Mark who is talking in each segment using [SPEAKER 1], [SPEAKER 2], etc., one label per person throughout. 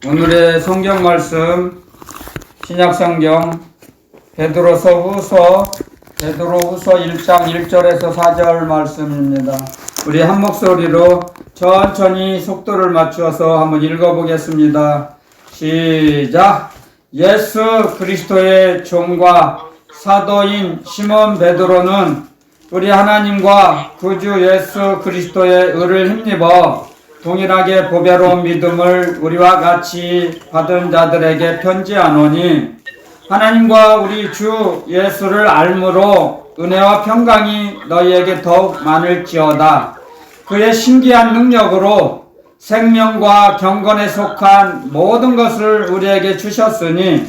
[SPEAKER 1] 오늘의 성경 말씀 신약 성경 베드로후서 1장 1절에서 4절 말씀입니다. 우리 한 목소리로 천천히 속도를 맞추어서 한번 읽어보겠습니다. 시작. 예수 그리스도의 종과 사도인 시몬 베드로는 우리 하나님과 구주 예수 그리스도의 의를 힘입어 동일하게 보배로운 믿음을 우리와 같이 받은 자들에게 편지하노니 하나님과 우리 주 예수를 알므로 은혜와 평강이 너희에게 더욱 많을지어다. 그의 신기한 능력으로 생명과 경건에 속한 모든 것을 우리에게 주셨으니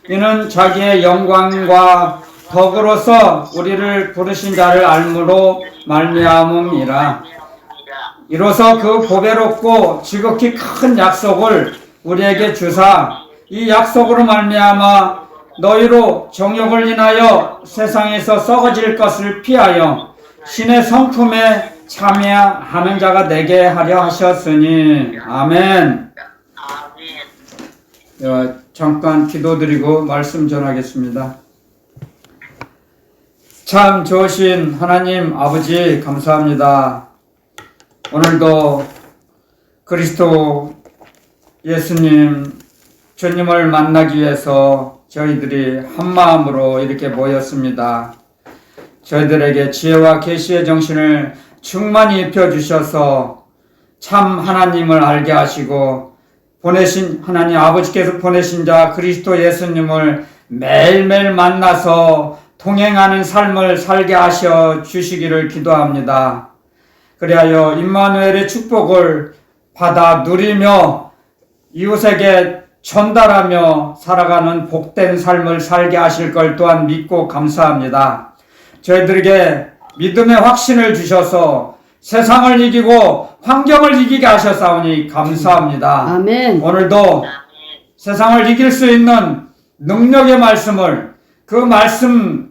[SPEAKER 1] 이는 자기의 영광과 덕으로서 우리를 부르신 자를 알므로 말미암음이라. 이로써 그 보배롭고 지극히 큰 약속을 우리에게 주사 이 약속으로 말미암아 너희로 정욕을 인하여 세상에서 썩어질 것을 피하여 신의 성품에 참여하는 자가 되게 하려 하셨으니 아멘. 잠깐 기도드리고 말씀 전하겠습니다. 참 좋으신 하나님 아버지 감사합니다. 오늘도 그리스도 예수님 주님을 만나기 위해서 저희들이 한마음으로 이렇게 모였습니다. 저희들에게 지혜와 계시의 정신을 충만히 입혀주셔서 참 하나님을 알게 하시고 보내신 하나님 아버지께서 보내신 자 그리스도 예수님을 매일매일 만나서 동행하는 삶을 살게 하셔 주시기를 기도합니다. 그리하여 임마누엘의 축복을 받아 누리며 이웃에게 전달하며 살아가는 복된 삶을 살게 하실 걸 또한 믿고 감사합니다. 저희들에게 믿음의 확신을 주셔서 세상을 이기고 환경을 이기게 하셨사오니 감사합니다.
[SPEAKER 2] 아멘.
[SPEAKER 1] 오늘도 세상을 이길 수 있는 능력의 말씀을 그 말씀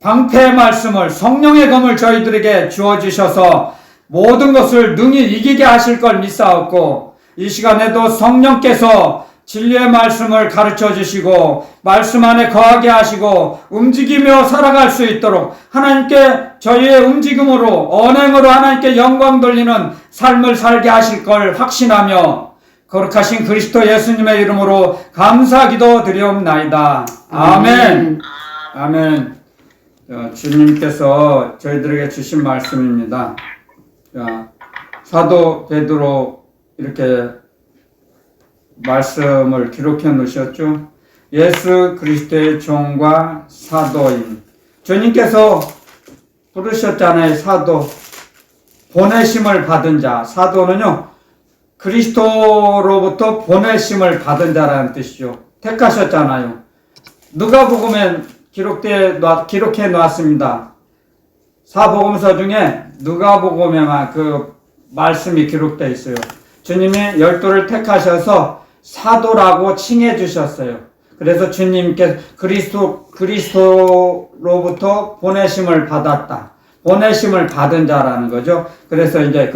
[SPEAKER 1] 방패의 말씀을 성령의 검을 저희들에게 주어주셔서 모든 것을 능히 이기게 하실 걸 믿사옵고 이 시간에도 성령께서 진리의 말씀을 가르쳐 주시고 말씀 안에 거하게 하시고 움직이며 살아갈 수 있도록 하나님께 저희의 움직임으로 언행으로 하나님께 영광 돌리는 삶을 살게 하실 걸 확신하며 거룩하신 그리스도 예수님의 이름으로 감사 기도 드리옵나이다. 아멘. 아멘. 주님께서 저희들에게 주신 말씀입니다. 사도 베드로 이렇게 말씀을 기록해 놓으셨죠. 예수 그리스도의 종과 사도인 주님께서 부르셨잖아요. 사도 보내심을 받은 자. 사도는요 그리스도로부터 보내심을 받은 자라는 뜻이죠. 택하셨잖아요. 누가복음에 기록해 놨습니다. 사복음서 중에 누가복음에만 그 말씀이 기록되어 있어요. 주님이 12를 택하셔서 사도라고 칭해 주셨어요. 그래서 주님께 그리스도로부터 보내심을 받았다. 보내심을 받은 자라는 거죠. 그래서 이제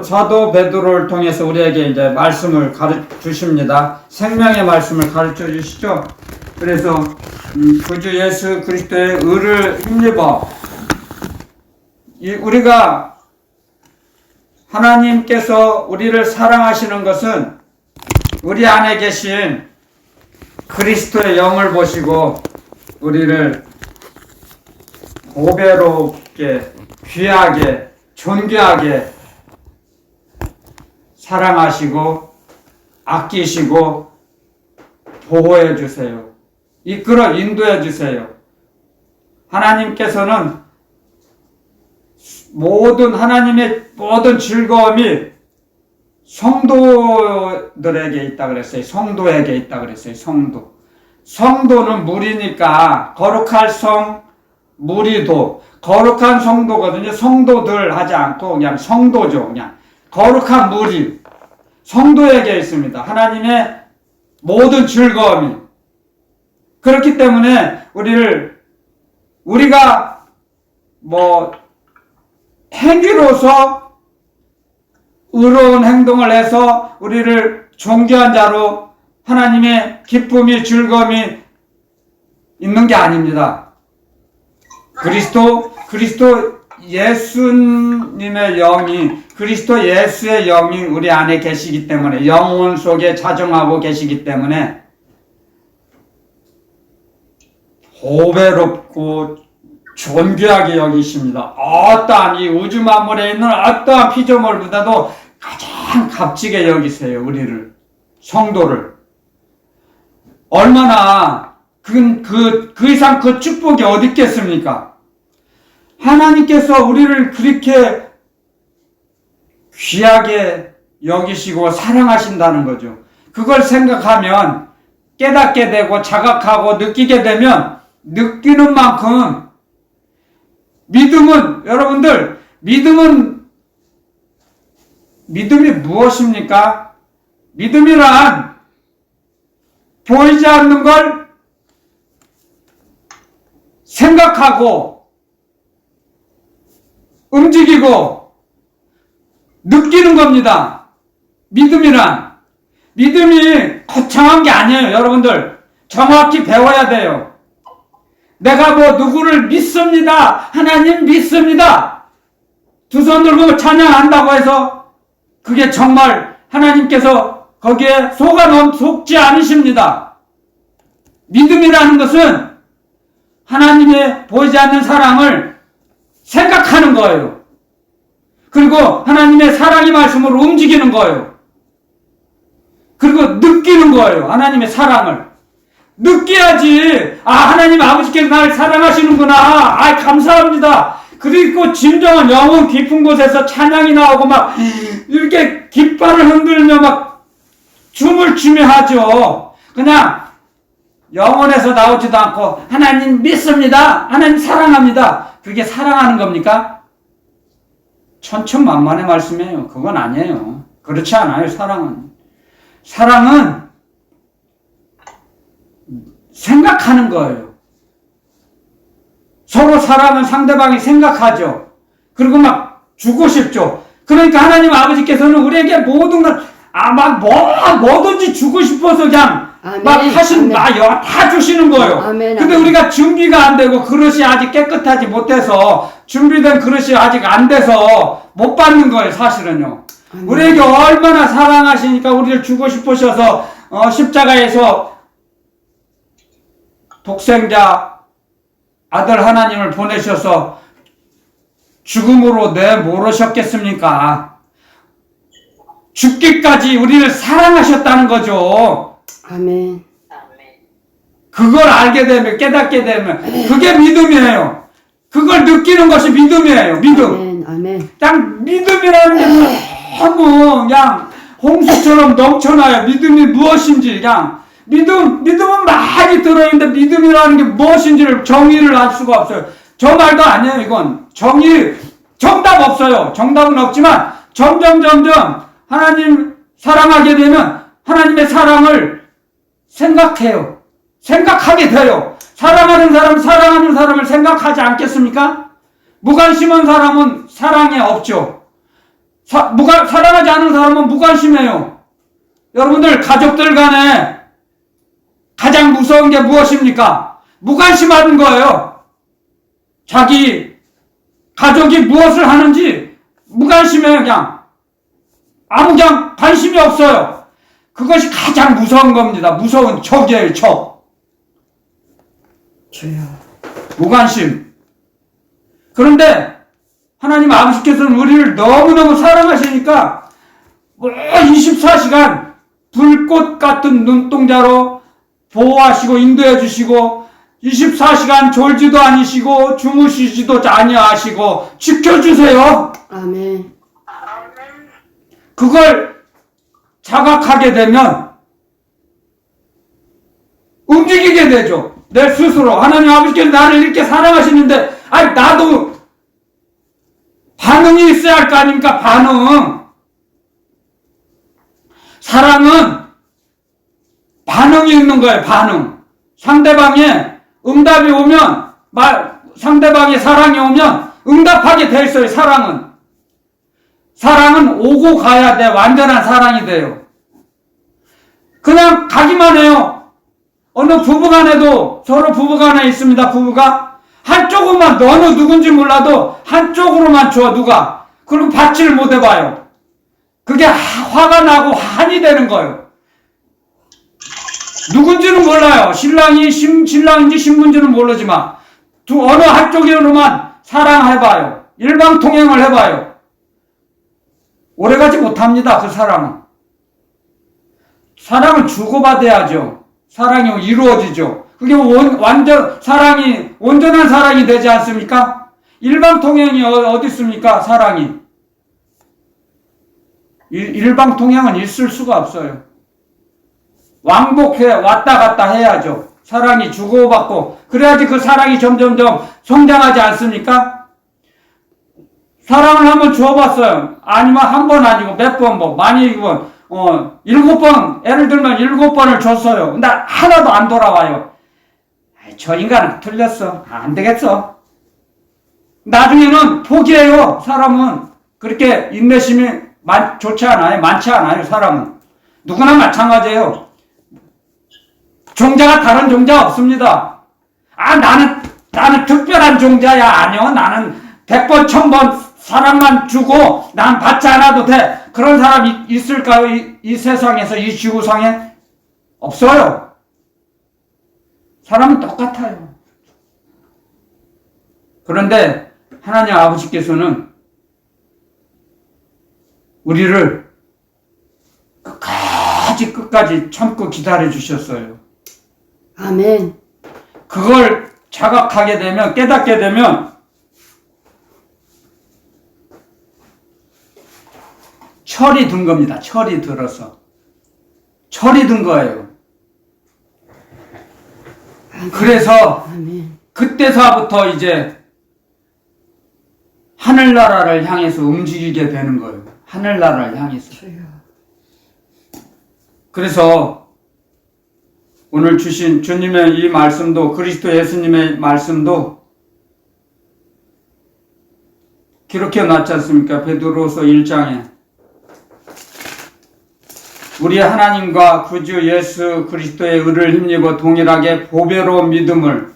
[SPEAKER 1] 사도 베드로를 통해서 우리에게 이제 말씀을 가르쳐 주십니다. 생명의 말씀을 가르쳐 주시죠. 그래서 구주 예수 그리스도의 의를 힘입어 우리가 하나님께서 우리를 사랑하시는 것은 우리 안에 계신 그리스도의 영을 보시고 우리를 보배롭게 귀하게 존귀하게 사랑하시고 아끼시고 보호해 주세요. 이끌어 인도해 주세요. 하나님께서는 하나님의 모든 즐거움이 성도들에게 있다 그랬어요. 성도에게 있다 그랬어요. 성도는 무리니까 거룩할 성, 무리도 거룩한 성도거든요. 성도들 하지 않고 그냥 성도죠. 그냥 거룩한 무리 성도에게 있습니다. 하나님의 모든 즐거움이. 그렇기 때문에 우리가 행위로서 의로운 행동을 해서 우리를 존귀한 자로 하나님의 기쁨이 즐거움이 있는 게 아닙니다. 그리스도 예수님의 영이, 그리스도 예수의 영이 우리 안에 계시기 때문에, 영혼 속에 자정하고 계시기 때문에 보배롭고 존귀하게 여기십니다. 어떠한 이 우주 만물에 있는 어떠한 피조물보다도 가장 값지게 여기세요. 우리를, 성도를. 얼마나 그 이상 그 축복이 어디 있겠습니까? 하나님께서 우리를 그렇게 귀하게 여기시고 사랑하신다는 거죠. 그걸 생각하면, 깨닫게 되고 자각하고 느끼게 되면, 느끼는 만큼 믿음은, 여러분들, 믿음이 무엇입니까? 믿음이란 보이지 않는 걸 생각하고 움직이고 느끼는 겁니다. 믿음이란. 믿음이 거창한 게 아니에요. 여러분들 정확히 배워야 돼요. 내가 뭐 누구를 믿습니다. 하나님 믿습니다. 두 손 들고 찬양한다고 해서 그게 정말 하나님께서 거기에 속지 않으십니다. 믿음이라는 것은 하나님의 보이지 않는 사랑을 생각하는 거예요. 그리고 하나님의 사랑의 말씀으로 움직이는 거예요. 그리고 느끼는 거예요. 하나님의 사랑을. 느껴야지. 아, 하나님 아버지께서 나를 사랑하시는구나. 아, 감사합니다. 그리고 진정한 영혼 깊은 곳에서 찬양이 나오고 막 이렇게 깃발을 흔들며 막 춤을 추며 하죠. 그냥 영혼에서 나오지도 않고 하나님 믿습니다. 하나님 사랑합니다. 그게 사랑하는 겁니까? 천천만만의 말씀이에요. 그건 아니에요. 그렇지 않아요. 사랑은 생각하는 거예요. 서로 사랑은 상대방이 생각하죠. 그리고 막 주고 싶죠. 그러니까 하나님 아버지께서는 우리에게 모든 걸, 뭐든지 주고 싶어서 그냥
[SPEAKER 2] 아멘.
[SPEAKER 1] 막 하신, 다 주시는 거예요.
[SPEAKER 2] 아멘.
[SPEAKER 1] 근데 우리가 준비가 안 되고 그릇이 아직 깨끗하지 못해서, 준비된 그릇이 아직 안 돼서 못 받는 거예요, 사실은요.
[SPEAKER 2] 아멘.
[SPEAKER 1] 우리에게 얼마나 사랑하시니까 우리를 주고 싶으셔서, 십자가에서 독생자 아들 하나님을 보내셔서 죽음으로 내모르셨겠습니까? 죽기까지 우리를 사랑하셨다는 거죠.
[SPEAKER 2] 아멘.
[SPEAKER 1] 그걸 알게 되면, 깨닫게 되면 그게 믿음이에요. 그걸 느끼는 것이 믿음이에요. 믿음.
[SPEAKER 2] 아멘.
[SPEAKER 1] 그냥 믿음이라는 게 너무 그냥 홍수처럼 넘쳐나요. 믿음이 무엇인지. 그냥 믿음은 많이 들어있는데 믿음이라는 게 무엇인지를 정의를 알 수가 없어요. 저 말도 아니에요. 이건 정답 없어요. 정답은 없지만 점점 하나님 사랑하게 되면 하나님의 사랑을 생각하게 돼요. 사랑하는 사람을 생각하지 않겠습니까? 무관심한 사람은 사랑이 없죠. 사랑하지 않는 사람은 무관심해요. 여러분들 가족들 간에 가장 무서운 게 무엇입니까? 무관심하는 거예요. 자기 가족이 무엇을 하는지 무관심해요. 그냥 관심이 없어요. 그것이 가장 무서운 겁니다. 무서운 적이에요, 적.
[SPEAKER 2] 주여.
[SPEAKER 1] 무관심. 그런데 하나님 아버지께서는 우리를 너무너무 사랑하시니까 24시간 불꽃 같은 눈동자로 보호하시고 인도해 주시고 24시간 졸지도 아니시고 주무시지도 아니하시고 지켜주세요.
[SPEAKER 2] 아멘.
[SPEAKER 1] 그걸 자각하게 되면 움직이게 되죠. 내 스스로. 하나님 아버지께서 나를 이렇게 사랑하시는데 나도 반응이 있어야 할 거 아닙니까? 반응. 사랑은 반응이 있는 거예요. 반응. 상대방의 응답이 오면, 상대방의 사랑이 오면 응답하게 돼 있어요. 사랑은. 사랑은 오고 가야 돼. 완전한 사랑이 돼요. 그냥 가기만 해요. 어느 부부간에도 서로 부부간에 있습니다. 부부가 한쪽으로만 어느 누군지 몰라도 한쪽으로만 줘 누가. 그럼 받지를 못해봐요. 그게 화가 나고 한이 되는 거예요. 누군지는 몰라요. 신랑인지 신부인지는 모르지만 어느 한쪽으로만 사랑해봐요. 일방통행을 해봐요. 오래가지 못합니다. 그 사랑은. 사랑을 주고받아야죠. 사랑이 이루어지죠. 그게 사랑이 온전한 사랑이 되지 않습니까? 일방통행이 어디 있습니까? 사랑이. 일방통행은 있을 수가 없어요. 왕복해 왔다 갔다 해야죠. 사랑이 주고받고 그래야지 그 사랑이 점점점 성장하지 않습니까? 사랑을 한번 주어봤어요. 아니면 한 번 아니고 몇 번 많이 7번 예를 들면 7번을 줬어요. 근데 하나도 안 돌아와요. 저 인간은 틀렸어. 안 되겠어. 나중에는 포기해요. 사람은 그렇게 인내심이 좋지 않아요. 많지 않아요. 사람은 누구나 마찬가지예요. 종자가 다른 종자 없습니다. 나는 특별한 종자야. 아니요. 나는 100번, 1000번 사랑만 주고 난 받지 않아도 돼. 그런 사람이 있을까요? 이 세상에서, 이 지구상에? 없어요. 사람은 똑같아요. 그런데 하나님 아버지께서는 우리를 끝까지 참고 기다려 주셨어요.
[SPEAKER 2] 아멘.
[SPEAKER 1] 그걸 자각하게 되면, 깨닫게 되면 철이 든 겁니다. 철이 들어서. 철이 든 거예요.
[SPEAKER 2] 아멘.
[SPEAKER 1] 그래서
[SPEAKER 2] 아멘.
[SPEAKER 1] 그때서부터 이제 하늘나라를 향해서 움직이게 되는 거예요. 하늘나라를 향해서. 그래서 오늘 주신 주님의 이 말씀도, 그리스도 예수님의 말씀도 기록해 놨지 않습니까? 베드로서 1장에 우리 하나님과 구주 예수 그리스도의 의를 힘입어 동일하게 보배로운 믿음을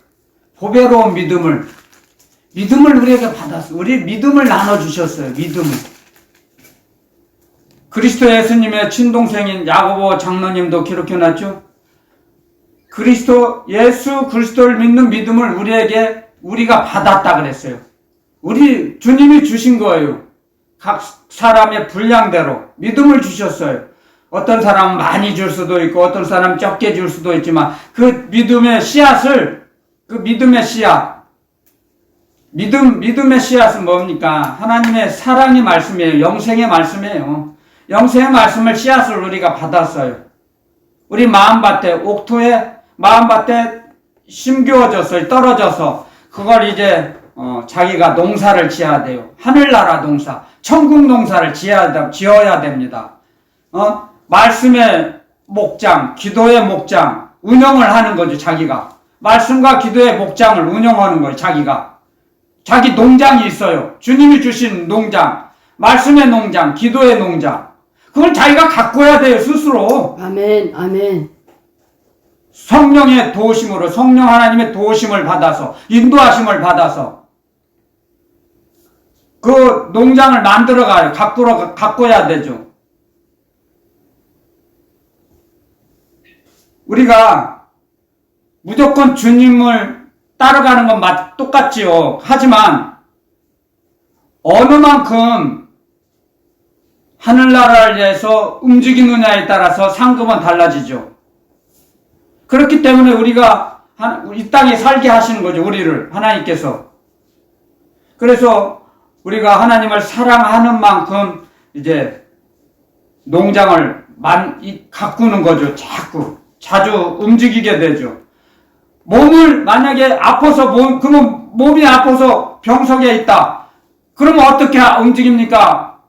[SPEAKER 1] 우리에게 받았어요. 우리 믿음을 나눠주셨어요. 믿음을. 그리스도 예수님의 친동생인 야고보 장로님도 기록해놨죠. 예수 그리스도를 믿는 믿음을 우리가 받았다 그랬어요. 주님이 주신 거예요. 각 사람의 분량대로 믿음을 주셨어요. 어떤 사람은 많이 줄 수도 있고 어떤 사람은 적게 줄 수도 있지만 그 믿음의 씨앗은 뭡니까? 하나님의 사랑의 말씀이에요. 영생의 말씀이에요. 영생의 말씀을 씨앗을 우리가 받았어요. 우리 마음밭에 옥토에 마음밭에 심겨졌어요. 떨어져서 그걸 이제 자기가 농사를 지어야 돼요. 하늘나라 농사, 천국 농사를 지어야 됩니다. 말씀의 목장, 기도의 목장 운영을 하는 거죠. 자기가 말씀과 기도의 목장을 운영하는 거예요. 자기 농장이 있어요. 주님이 주신 농장, 말씀의 농장, 기도의 농장. 그걸 자기가 가꿔야 돼요. 스스로.
[SPEAKER 2] 아멘. 아멘.
[SPEAKER 1] 성령의 도우심으로, 성령 하나님의 도우심을 받아서, 인도하심을 받아서 그 농장을 만들어가요. 가꿔야 되죠. 우리가 무조건 주님을 따라가는 건 똑같지요. 하지만 어느 만큼 하늘나라를 위해서 움직이느냐에 따라서 상급은 달라지죠. 그렇기 때문에 우리가 이 땅에 살게 하시는 거죠. 우리를 하나님께서. 그래서 우리가 하나님을 사랑하는 만큼 이제 농장을 가꾸는 거죠. 자주 움직이게 되죠. 몸을 만약에 그러면 몸이 아파서 병석에 있다. 그러면 어떻게 움직입니까?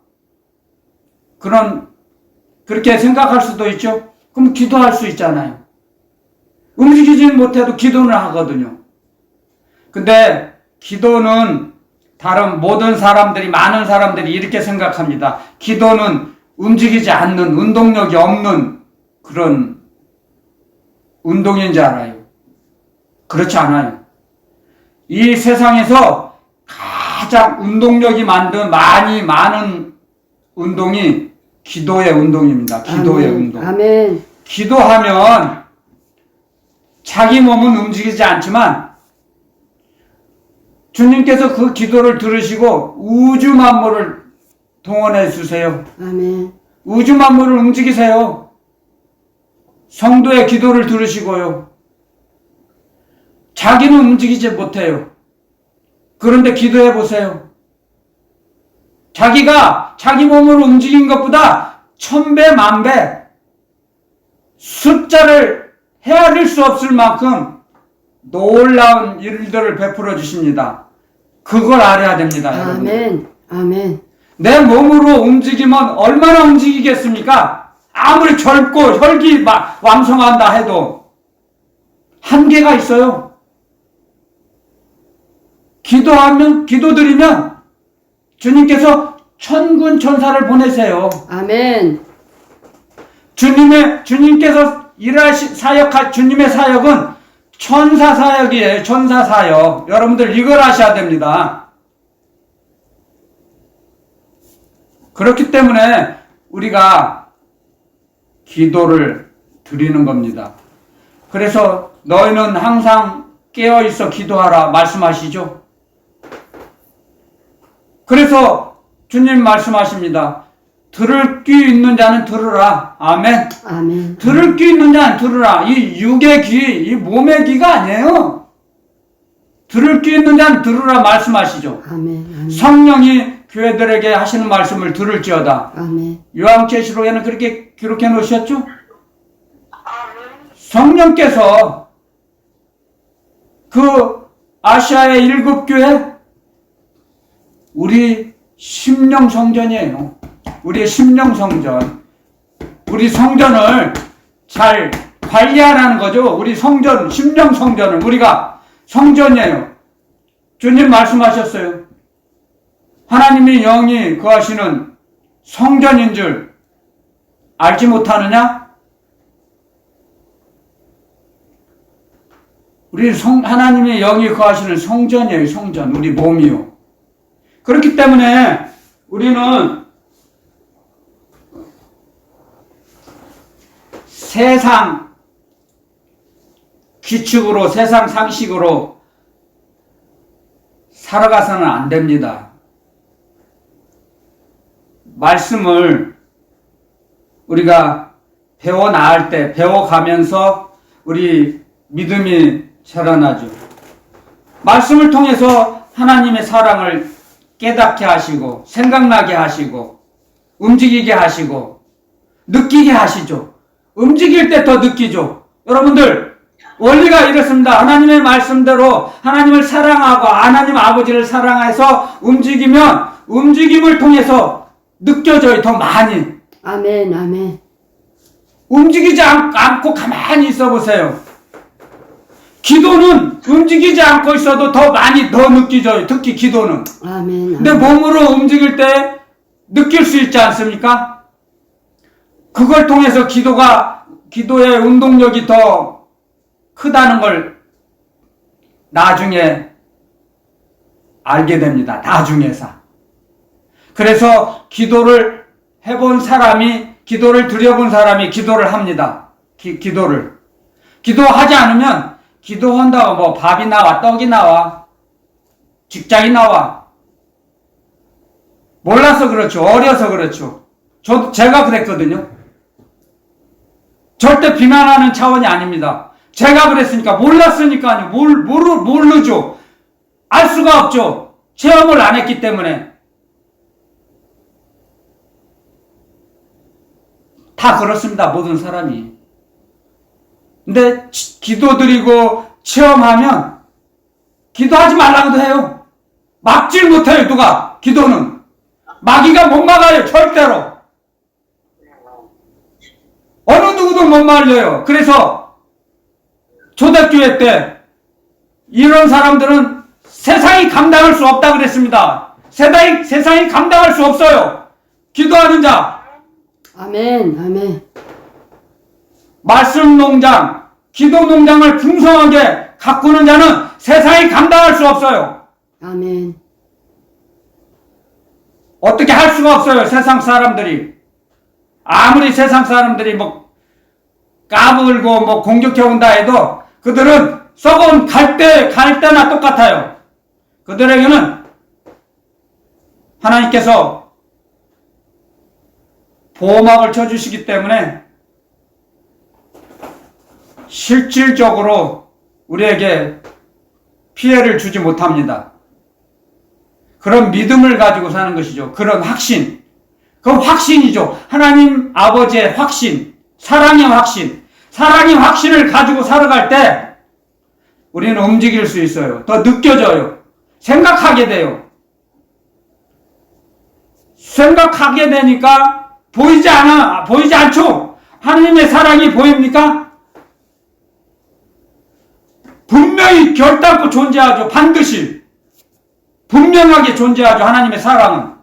[SPEAKER 1] 그렇게 생각할 수도 있죠. 그럼 기도할 수 있잖아요. 움직이지는 못해도 기도는 하거든요. 근데 기도는 다른 모든 사람들이, 많은 사람들이 이렇게 생각합니다. 기도는 움직이지 않는, 운동력이 없는 그런 운동인 줄 알아요. 그렇지 않아요. 이 세상에서 가장 운동력이 많은 운동이 기도의 운동입니다. 기도의
[SPEAKER 2] 아멘.
[SPEAKER 1] 운동.
[SPEAKER 2] 아멘.
[SPEAKER 1] 기도하면 자기 몸은 움직이지 않지만 주님께서 그 기도를 들으시고 우주 만물을 동원해 주세요.
[SPEAKER 2] 아멘.
[SPEAKER 1] 우주 만물을 움직이세요. 성도의 기도를 들으시고요. 자기는 움직이지 못해요. 그런데 기도해 보세요. 자기가 자기 몸을 움직인 것보다 1000배, 1000배 숫자를 헤아릴 수 없을 만큼 놀라운 일들을 베풀어 주십니다. 그걸 알아야 됩니다.
[SPEAKER 2] 아멘. 아멘.
[SPEAKER 1] 내 몸으로 움직이면 얼마나 움직이겠습니까? 아무리 젊고 혈기 왕성한다 해도 한계가 있어요. 기도드리면 주님께서 천군 천사를 보내세요.
[SPEAKER 2] 아멘.
[SPEAKER 1] 주님께서 주님의 사역은 천사 사역이에요. 천사 사역. 여러분들 이걸 아셔야 됩니다. 그렇기 때문에 우리가 기도를 드리는 겁니다. 그래서 너희는 항상 깨어있어 기도하라 말씀하시죠. 그래서 주님 말씀하십니다. 들을 귀 있는 자는 들으라. 아멘.
[SPEAKER 2] 아멘.
[SPEAKER 1] 들을 귀 있는 자는 들으라. 이 육의 귀, 이 몸의 귀가 아니에요. 들을 귀 있는 자는 들으라 말씀하시죠.
[SPEAKER 2] 아멘. 아멘.
[SPEAKER 1] 성령이 교회들에게 하시는 말씀을 들을지어다.
[SPEAKER 2] 아멘.
[SPEAKER 1] 요한계시록에는 그렇게 기록해 놓으셨죠? 성령께서 그 아시아의 7교회 우리 심령 성전이에요. 우리의 심령 성전. 우리 성전을 잘 관리하라는 거죠. 우리 성전, 심령 성전을 우리가 성전이에요. 주님 말씀하셨어요. 하나님이 영이 거하시는 성전인 줄 알지 못하느냐? 우리 하나님의 영이 거하시는 성전이에요. 성전. 우리 몸이요. 그렇기 때문에 우리는 세상 규칙으로, 세상 상식으로 살아가서는 안 됩니다. 말씀을 우리가 배워 나갈 때, 배워가면서 우리 믿음이 자라나죠. 말씀을 통해서 하나님의 사랑을 깨닫게 하시고, 생각나게 하시고, 움직이게 하시고, 느끼게 하시죠. 움직일 때 더 느끼죠. 여러분들, 원리가 이렇습니다. 하나님의 말씀대로 하나님을 사랑하고 하나님 아버지를 사랑해서 움직이면 움직임을 통해서 느껴져요. 더 많이.
[SPEAKER 2] 아멘. 아멘.
[SPEAKER 1] 움직이지 않고 가만히 있어 보세요. 기도는 움직이지 않고 있어도 더 많이 더 느껴져요. 특히 기도는.
[SPEAKER 2] 아멘.
[SPEAKER 1] 근데 몸으로 움직일 때 느낄 수 있지 않습니까? 그걸 통해서 기도의 운동력이 더 크다는 걸 나중에 알게 됩니다. 나중에서. 그래서 기도를 해본 사람이, 기도를 드려본 사람이 기도를 합니다. 기도하지 않으면 기도한다고 뭐 밥이 나와, 떡이 나와, 직장이 나와. 몰라서 그렇죠. 어려서 그렇죠. 제가 그랬거든요. 절대 비난하는 차원이 아닙니다. 제가 그랬으니까, 몰랐으니까요. 모르죠. 알 수가 없죠. 체험을 안 했기 때문에. 다 그렇습니다. 모든 사람이. 근데 기도드리고 체험하면 기도하지 말라고도 해요. 막질 못해요. 누가. 기도는. 마귀가 못 막아요. 절대로. 어느 누구도 못 말려요. 그래서 초대교회 때 이런 사람들은 세상이 감당할 수 없다 그랬습니다. 세상이 감당할 수 없어요. 기도하는 자,
[SPEAKER 2] 아멘. 아멘.
[SPEAKER 1] 말씀 농장, 기도 농장을 풍성하게 가꾸는 자는 세상이 감당할 수 없어요.
[SPEAKER 2] 아멘.
[SPEAKER 1] 어떻게 할 수가 없어요. 세상 사람들이. 아무리 세상 사람들이 뭐 까불고 뭐 공격해 온다 해도 그들은 썩은 갈대나 똑같아요. 그들에게는 하나님께서 보호막을 쳐주시기 때문에 실질적으로 우리에게 피해를 주지 못합니다. 그런 믿음을 가지고 사는 것이죠. 그런 확신. 그 확신이죠. 하나님 아버지의 확신. 사랑의 확신. 사랑의 확신을 가지고 살아갈 때 우리는 움직일 수 있어요. 더 느껴져요. 생각하게 돼요. 생각하게 되니까 보이지 않죠? 하나님의 사랑이 보입니까? 분명히 결단코 존재하죠. 반드시. 분명하게 존재하죠. 하나님의 사랑은.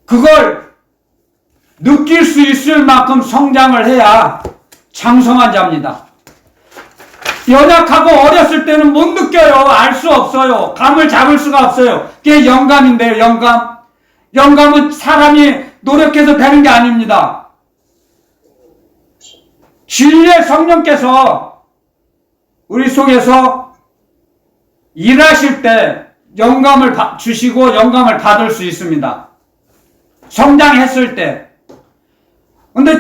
[SPEAKER 1] 그걸 느낄 수 있을 만큼 성장을 해야 장성한 자입니다. 연약하고 어렸을 때는 못 느껴요. 알 수 없어요. 감을 잡을 수가 없어요. 그게 영감인데요. 영감. 영감은 사람이 노력해서 되는 게 아닙니다. 진리의 성령께서 우리 속에서 일하실 때 영감을 주시고 영감을 받을 수 있습니다. 성장했을 때. 근데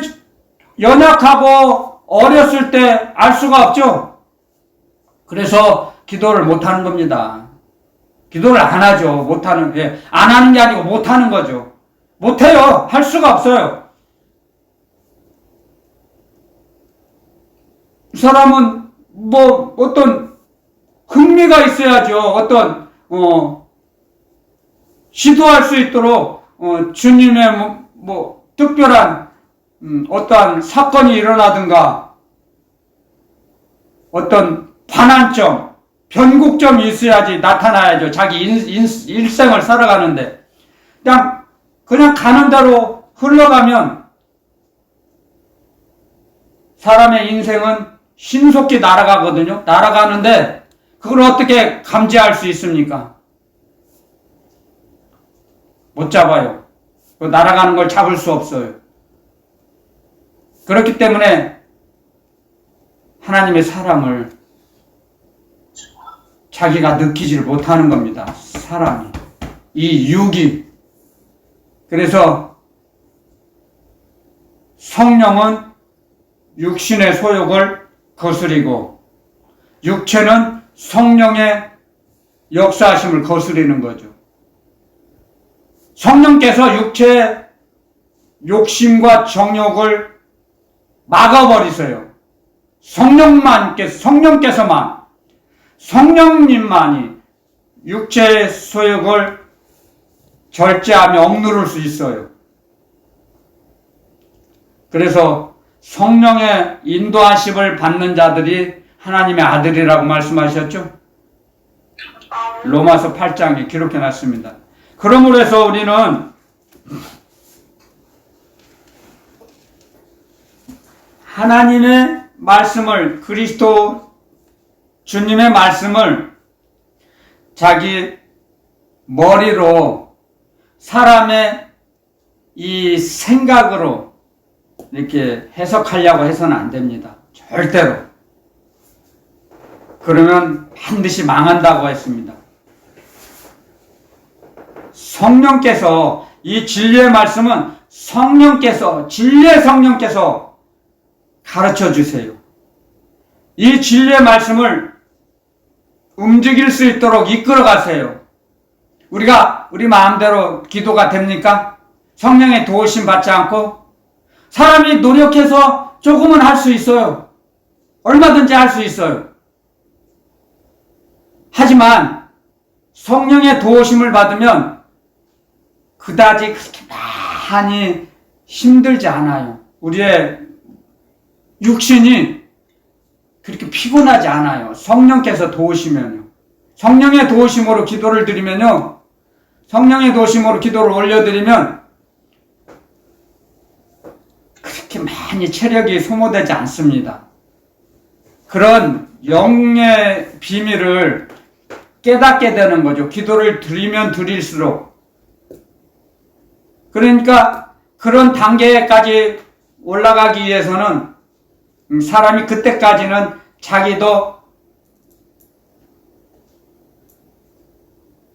[SPEAKER 1] 연약하고 어렸을 때 알 수가 없죠? 그래서 기도를 못하는 겁니다. 기도를 안 하죠. 안 하는 게 아니고 못하는 거죠. 못해요. 할 수가 없어요. 이 사람은 뭐 어떤 흥미가 있어야죠. 시도할 수 있도록 주님의 특별한 어떠한 사건이 일어나든가 어떤 반환점, 변곡점이 있어야지 나타나야죠. 자기 일생을 살아가는데 그냥 가는 대로 흘러가면 사람의 인생은 신속히 날아가거든요. 날아가는데 그걸 어떻게 감지할 수 있습니까? 못 잡아요. 날아가는 걸 잡을 수 없어요. 그렇기 때문에 하나님의 사랑을 자기가 느끼지를 못하는 겁니다. 사람이. 이 육이. 그래서 성령은 육신의 소욕을 거스리고 육체는 성령의 역사하심을 거스리는 거죠. 성령께서 육체의 욕심과 정욕을 막아버리세요. 성령님만이 육체의 소욕을 절제하며 억누를 수 있어요. 그래서 성령의 인도하심을 받는 자들이 하나님의 아들이라고 말씀하셨죠? 로마서 8장에 기록해놨습니다. 그러므로 해서 우리는 하나님의 말씀을, 그리스도 주님의 말씀을 자기 머리로 사람의 이 생각으로 이렇게 해석하려고 해서는 안 됩니다. 절대로. 그러면 반드시 망한다고 했습니다. 성령께서, 이 진리의 말씀은 진리의 성령께서 가르쳐 주세요. 이 진리의 말씀을 움직일 수 있도록 이끌어 가세요. 우리 마음대로 기도가 됩니까? 성령의 도우심 받지 않고? 사람이 노력해서 조금은 할 수 있어요. 얼마든지 할 수 있어요. 하지만 성령의 도우심을 받으면 그다지 그렇게 많이 힘들지 않아요. 우리의 육신이 그렇게 피곤하지 않아요. 성령께서 도우시면요. 성령의 도우심으로 기도를 드리면요. 성령의 도우심으로 기도를 올려드리면 그렇게 많이 체력이 소모되지 않습니다. 그런 영의 비밀을 깨닫게 되는 거죠. 기도를 드리면 드릴수록. 그러니까 그런 단계까지 올라가기 위해서는 사람이 그때까지는 자기도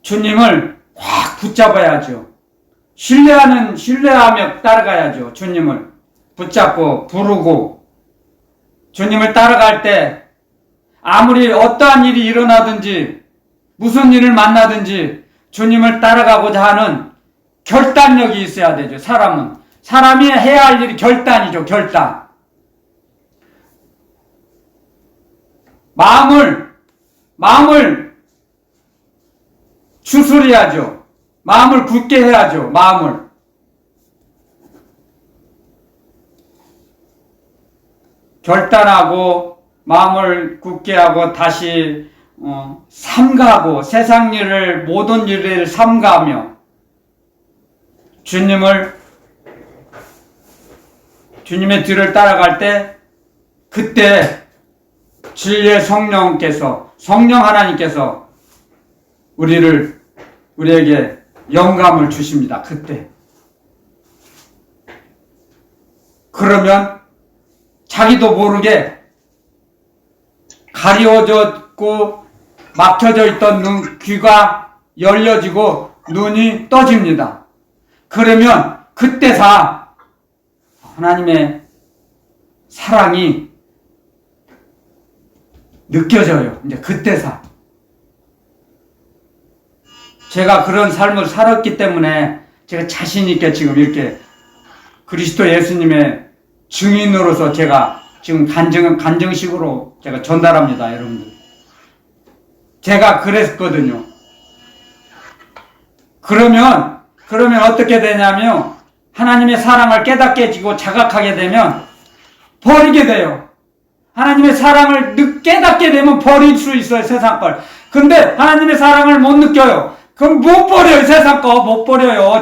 [SPEAKER 1] 주님을 확 붙잡아야죠. 신뢰하며 따라가야죠. 주님을 붙잡고 부르고 주님을 따라갈 때 아무리 어떠한 일이 일어나든지 무슨 일을 만나든지 주님을 따라가고자 하는 결단력이 있어야 되죠. 사람이 해야 할 일이 결단이죠. 결단. 마음을 추스려야죠. 마음을 굳게 해야죠. 마음을. 결단하고 마음을 굳게 하고 다시 삼가하고 세상 일을 모든 일을 삼가하며 주님의 뒤를 따라갈 때 그때 진리의 성령 하나님께서 우리에게 영감을 주십니다. 그때. 그러면 자기도 모르게 가려졌고 막혀져 있던 귀가 열려지고 눈이 떠집니다. 그러면 그때사 하나님의 사랑이 느껴져요. 이제 그때사. 제가 그런 삶을 살았기 때문에 제가 자신있게 지금 이렇게 그리스도 예수님의 증인으로서 제가 지금 간증식으로 제가 전달합니다, 여러분들. 제가 그랬거든요. 그러면 어떻게 되냐면 하나님의 사랑을 깨닫게 지고 자각하게 되면 버리게 돼요. 하나님의 사랑을 깨닫게 되면 버릴 수 있어요, 세상 걸. 근데 하나님의 사랑을 못 느껴요. 그럼 못 버려요, 세상 거. 못 버려요.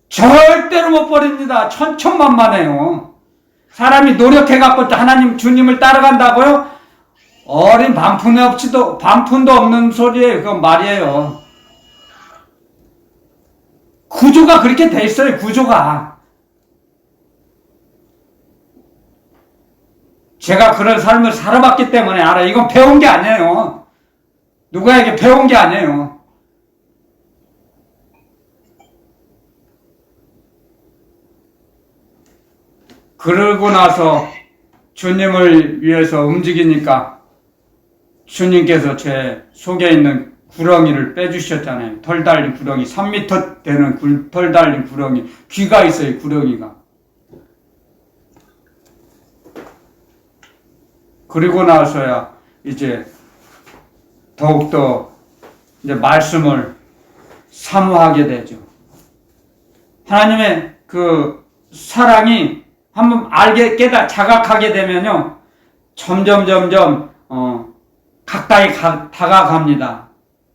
[SPEAKER 1] 절대로 못 버립니다. 천천만만해요. 사람이 노력해갖고 하나님 주님을 따라간다고요? 어린 반푼도 없는 소리예요. 그건 말이에요. 구조가 그렇게 돼 있어요. 구조가. 제가 그런 삶을 살아봤기 때문에 알아요. 이건 배운 게 아니에요. 누구에게 배운 게 아니에요. 그러고 나서 주님을 위해서 움직이니까 주님께서 제 속에 있는 구렁이를 빼주셨잖아요. 털 달린 구렁이, 3m 되는 털 달린 구렁이, 귀가 있어요, 구렁이가. 그리고 나서야 이제 더욱더 이제 말씀을 사모하게 되죠. 하나님의 그 사랑이 한번 자각하게 되면요, 점점 가까이 다가갑니다.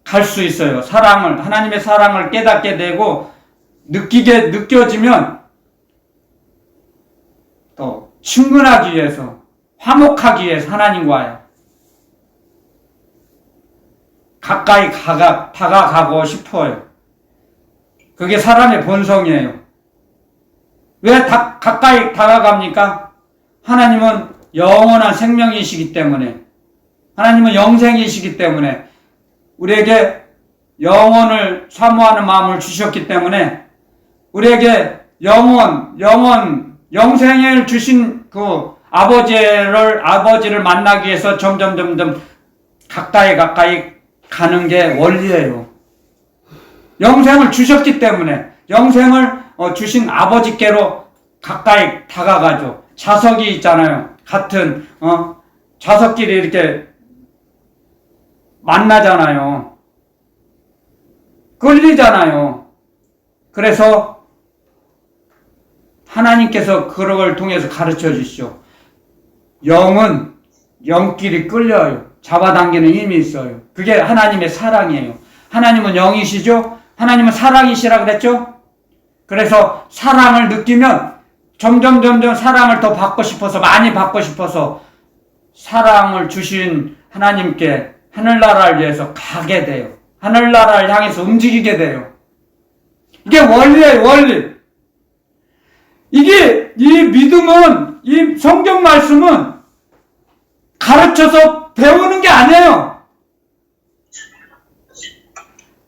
[SPEAKER 1] 갈 수 있어요. 하나님의 사랑을 깨닫게 되고 느껴지면 또 친근하기 위해서, 화목하기 위해서 하나님과의 가까이 다가가고 싶어요. 그게 사람의 본성이에요. 왜 가까이 다가갑니까? 하나님은 영원한 생명이시기 때문에, 하나님은 영생이시기 때문에, 우리에게 영원을 사모하는 마음을 주셨기 때문에, 우리에게 영생을 주신 그 아버지를 만나기 위해서 점점 가까이 가는 게 원리예요. 영생을 주셨기 때문에, 영생을 주신 아버지께로 가까이 다가가죠. 자석이 있잖아요. 같은 자석끼리 이렇게 만나잖아요. 끌리잖아요. 그래서 하나님께서 그런 걸 통해서 가르쳐 주시죠. 영은 영끼리 끌려요. 잡아당기는 힘이 있어요. 그게 하나님의 사랑이에요. 하나님은 영이시죠? 하나님은 사랑이시라 그랬죠? 그래서 사랑을 느끼면 점점 사랑을 더 받고 싶어서, 많이 받고 싶어서 사랑을 주신 하나님께 하늘나라를 위해서 가게 돼요. 하늘나라를 향해서 움직이게 돼요. 이게 원리예요, 원리. 이게, 이 믿음은, 이 성경 말씀은 가르쳐서 배우는 게 아니에요.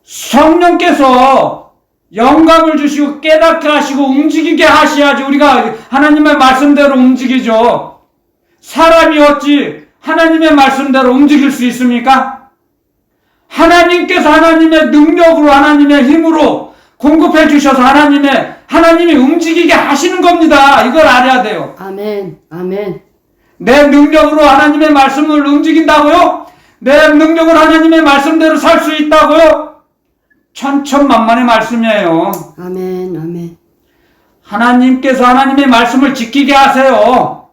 [SPEAKER 1] 성령께서 영감을 주시고 깨닫게 하시고 움직이게 하셔야지 우리가 하나님의 말씀대로 움직이죠. 사람이 어찌 하나님의 말씀대로 움직일 수 있습니까? 하나님께서 하나님의 능력으로, 하나님의 힘으로 공급해 주셔서 하나님이 움직이게 하시는 겁니다. 이걸 알아야 돼요.
[SPEAKER 2] 아멘. 아멘.
[SPEAKER 1] 내 능력으로 하나님의 말씀을 움직인다고요? 내 능력으로 하나님의 말씀대로 살 수 있다고요? 천천만만의 말씀이에요.
[SPEAKER 2] 아멘. 아멘.
[SPEAKER 1] 하나님께서 하나님의 말씀을 지키게 하세요.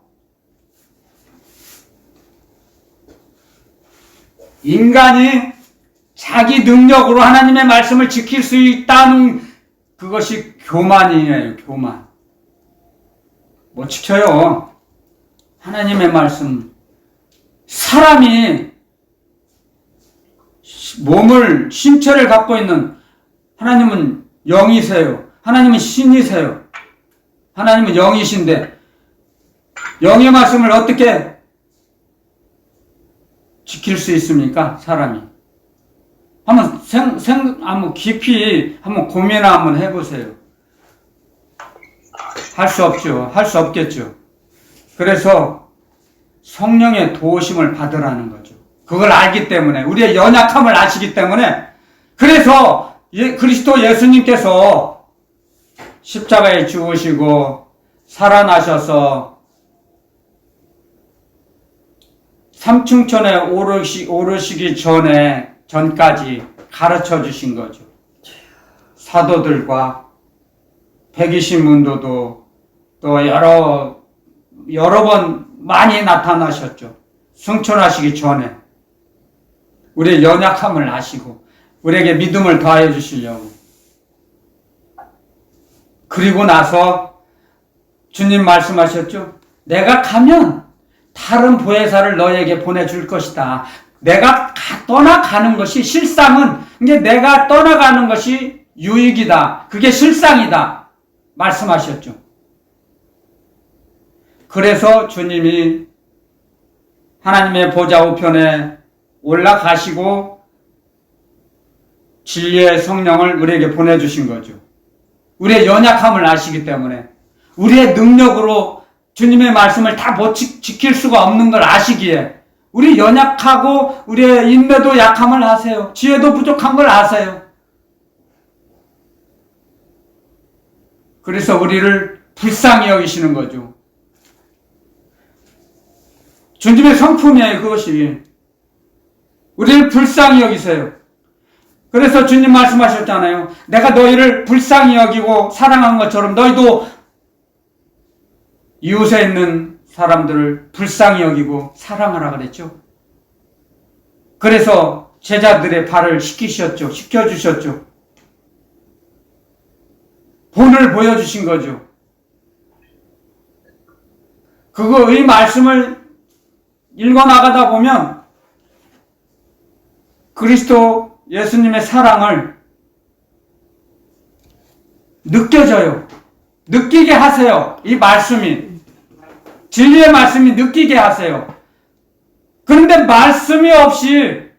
[SPEAKER 1] 인간이 자기 능력으로 하나님의 말씀을 지킬 수 있다는 그것이 교만이에요. 교만. 못 지켜요. 하나님의 말씀. 사람이 몸을, 신체를 갖고 있는 하나님은 영이세요. 하나님은 신이세요. 하나님은 영이신데 영의 말씀을 어떻게 지킬 수 있습니까? 사람이. 한번 한번 깊이 한번 고민 한번 해보세요. 할 수 없죠. 할 수 없겠죠. 그래서 성령의 도우심을 받으라는 거죠. 그걸 알기 때문에, 우리의 연약함을 아시기 때문에, 그래서 그리스도 예수님께서 십자가에 죽으시고 살아나셔서 삼층천에 오르시기 전까지 가르쳐 주신 거죠. 사도들과 120문도도 또 여러 번 많이 나타나셨죠. 승천하시기 전에 우리의 연약함을 아시고 우리에게 믿음을 더하여 주시려고. 그리고 나서 주님 말씀하셨죠. 내가 가면 다른 보혜사를 너에게 보내줄 것이다. 내가 떠나가는 것이 실상은, 이게 내가 떠나가는 것이 유익이다. 그게 실상이다. 말씀하셨죠. 그래서 주님이 하나님의 보좌 우편에 올라가시고 진리의 성령을 우리에게 보내주신 거죠. 우리의 연약함을 아시기 때문에, 우리의 능력으로 주님의 말씀을 다 못 지킬 수가 없는 걸 아시기에, 우리 연약하고 우리의 인내도 약함을 아세요. 지혜도 부족한 걸 아세요. 그래서 우리를 불쌍히 여기시는 거죠. 주님의 성품이에요, 그것이. 우리를 불쌍히 여기세요. 그래서 주님 말씀하셨잖아요. 내가 너희를 불쌍히 여기고 사랑한 것처럼 너희도 이웃에 있는 사람들을 불쌍히 여기고 사랑하라 그랬죠. 그래서 제자들의 발을 씻겨주셨죠. 본을 보여주신 거죠. 이 말씀을 읽어나가다 보면 그리스도 예수님의 사랑을 느껴져요. 느끼게 하세요. 이 말씀이. 진리의 말씀이 느끼게 하세요. 그런데 말씀이 없이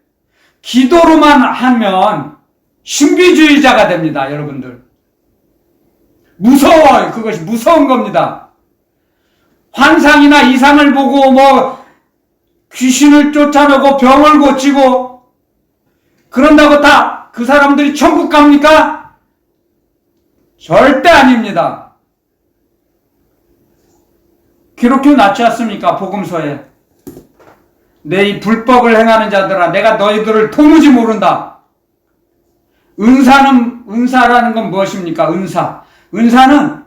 [SPEAKER 1] 기도로만 하면 신비주의자가 됩니다, 여러분들. 무서워요. 그것이 무서운 겁니다. 환상이나 이상을 보고 귀신을 쫓아내고 병을 고치고 그런다고 다 그 사람들이 천국 갑니까? 절대 아닙니다. 기록해 놨지 않습니까? 복음서에. 내 이 불법을 행하는 자들아, 내가 너희들을 도무지 모른다. 은사라는 건 무엇입니까? 은사는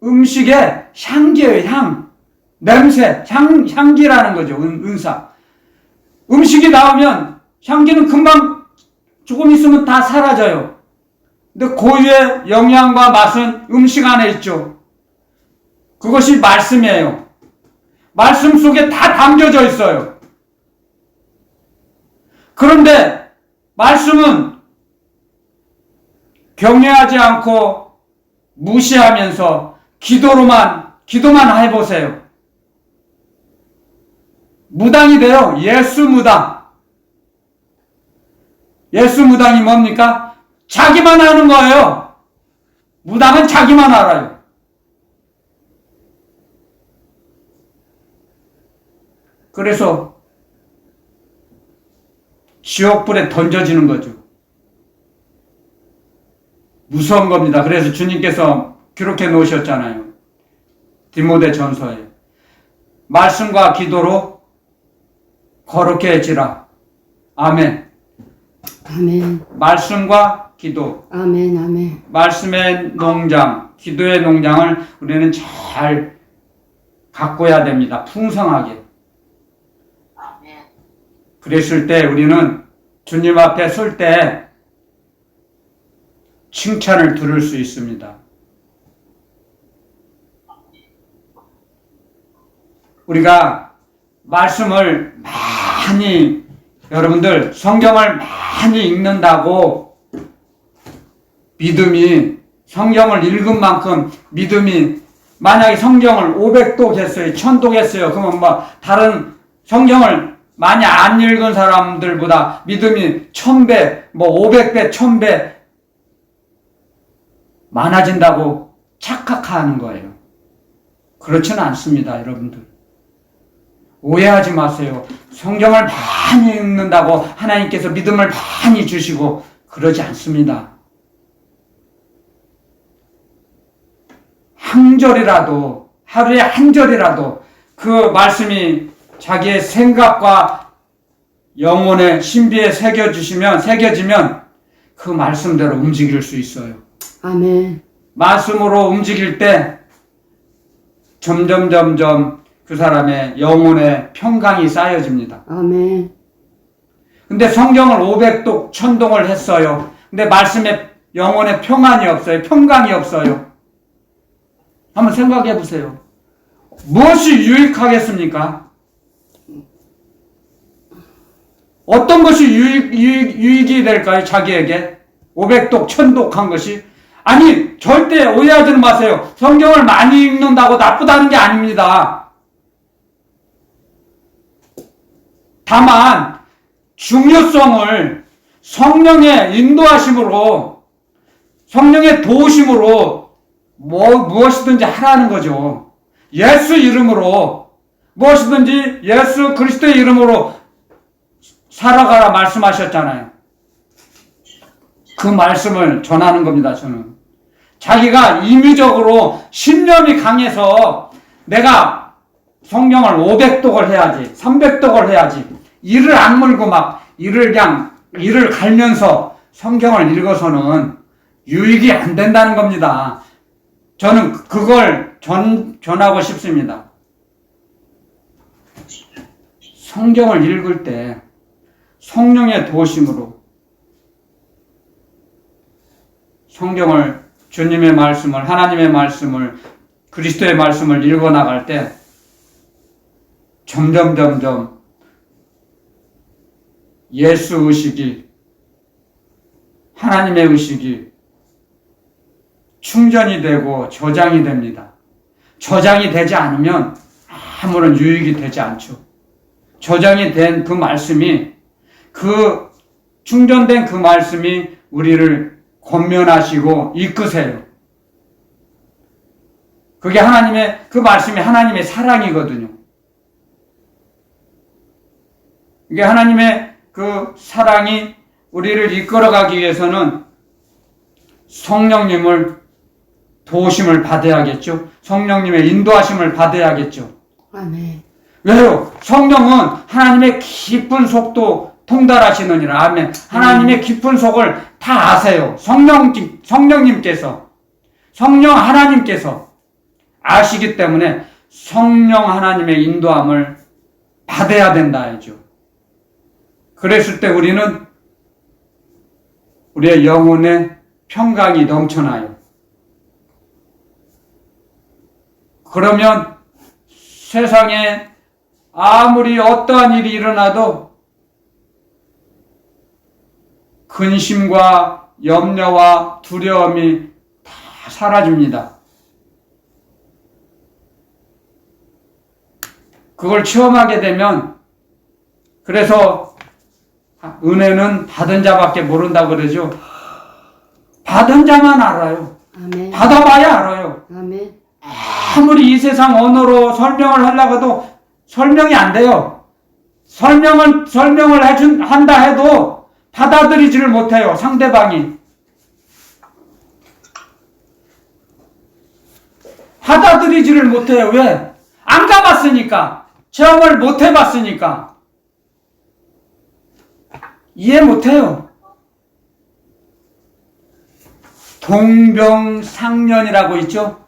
[SPEAKER 1] 음식의 향기예요, 향. 냄새, 향기라는 거죠, 은사. 음식이 나오면 향기는 금방 조금 있으면 다 사라져요. 근데 고유의 영양과 맛은 음식 안에 있죠. 그것이 말씀이에요. 말씀 속에 다 담겨져 있어요. 그런데 말씀은 경외하지 않고 무시하면서 기도만 해보세요. 무당이 돼요. 예수 무당. 예수 무당이 뭡니까? 자기만 아는 거예요. 무당은 자기만 알아요. 그래서 지옥불에 던져지는 거죠. 무서운 겁니다. 그래서 주님께서 기록해 놓으셨잖아요. 디모데 전서에. 말씀과 기도로 거룩해 해지라. 아멘.
[SPEAKER 2] 아멘.
[SPEAKER 1] 말씀과 기도.
[SPEAKER 2] 아멘. 아멘.
[SPEAKER 1] 말씀의 농장, 기도의 농장을 우리는 잘 가꿔야 됩니다. 풍성하게. 그랬을 때 우리는 주님 앞에 설 때 칭찬을 들을 수 있습니다. 우리가 말씀을 많이, 여러분들 성경을 많이 읽는다고 믿음이, 성경을 읽은 만큼 믿음이, 만약에 성경을 500독 했어요, 1000독 했어요. 그러면 뭐 다른 성경을 많이 안 읽은 사람들보다 믿음이 1000배, 뭐 500배, 1000배 많아진다고 착각하는 거예요. 그렇지는 않습니다, 여러분들. 오해하지 마세요. 성경을 많이 읽는다고 하나님께서 믿음을 많이 주시고 그러지 않습니다. 한 절이라도, 하루에 한 절이라도 그 말씀이 자기의 생각과 영혼의 신비에 새겨지면 그 말씀대로 움직일 수 있어요.
[SPEAKER 2] 아멘.
[SPEAKER 1] 말씀으로 움직일 때 점점 그 사람의 영혼의 평강이 쌓여집니다.
[SPEAKER 2] 아멘.
[SPEAKER 1] 근데 성경을 500독, 1000독을 했어요. 근데 말씀에 영혼의 평안이 없어요. 평강이 없어요. 한번 생각해 보세요. 무엇이 유익하겠습니까? 어떤 것이 유익이 될까요? 자기에게 500독, 1000독 한 것이? 아니, 절대 오해하지 마세요. 성경을 많이 읽는다고 나쁘다는 게 아닙니다. 다만 중요성을 성령의 인도하심으로, 성령의 도우심으로 무엇이든지 하라는 거죠. 예수 이름으로 무엇이든지 예수 그리스도의 이름으로 살아가라 말씀하셨잖아요. 그 말씀을 전하는 겁니다. 저는 자기가 임의적으로 신념이 강해서 내가 성경을 500독을 해야지, 300독을 해야지, 이를 악물고 막 이를 갈면서 성경을 읽어서는 유익이 안 된다는 겁니다. 저는 그걸 전하고 싶습니다. 성경을 읽을 때 성령의 도우심으로 성경을, 주님의 말씀을, 하나님의 말씀을, 그리스도의 말씀을 읽어 나갈 때 점점 예수 의식이, 하나님의 의식이 충전이 되고 저장이 됩니다. 저장이 되지 않으면 아무런 유익이 되지 않죠. 저장이 된 그 말씀이, 그 충전된 그 말씀이 우리를 권면하시고 이끄세요. 그게 그 말씀이 하나님의 사랑이거든요. 이게 하나님의 그 사랑이 우리를 이끌어가기 위해서는 성령님을 도우심을 받아야겠죠. 성령님의 인도하심을 받아야겠죠.
[SPEAKER 2] 아멘.
[SPEAKER 1] 왜요? 성령은 하나님의 깊은 속도 통달하시느니라. 아멘. 하나님의 깊은 속을 다 아세요. 성령님께서, 성령 하나님께서 아시기 때문에 성령 하나님의 인도함을 받아야 된다 하죠. 그랬을 때 우리는 우리의 영혼에 평강이 넘쳐나요. 그러면 세상에 아무리 어떠한 일이 일어나도 근심과 염려와 두려움이 다 사라집니다. 그걸 체험하게 되면, 그래서 은혜는 받은 자밖에 모른다고 그러죠. 받은 자만 알아요.
[SPEAKER 2] 아멘.
[SPEAKER 1] 받아봐야 알아요.
[SPEAKER 2] 아멘.
[SPEAKER 1] 아무리 이 세상 언어로 설명을 하려고 해도 설명이 안 돼요. 설명을 한다 해도 받아들이지를 못해요, 상대방이. 받아들이지를 못해요. 왜? 안 가봤으니까. 체험을 못 해봤으니까. 이해 못해요. 동병상련이라고 있죠?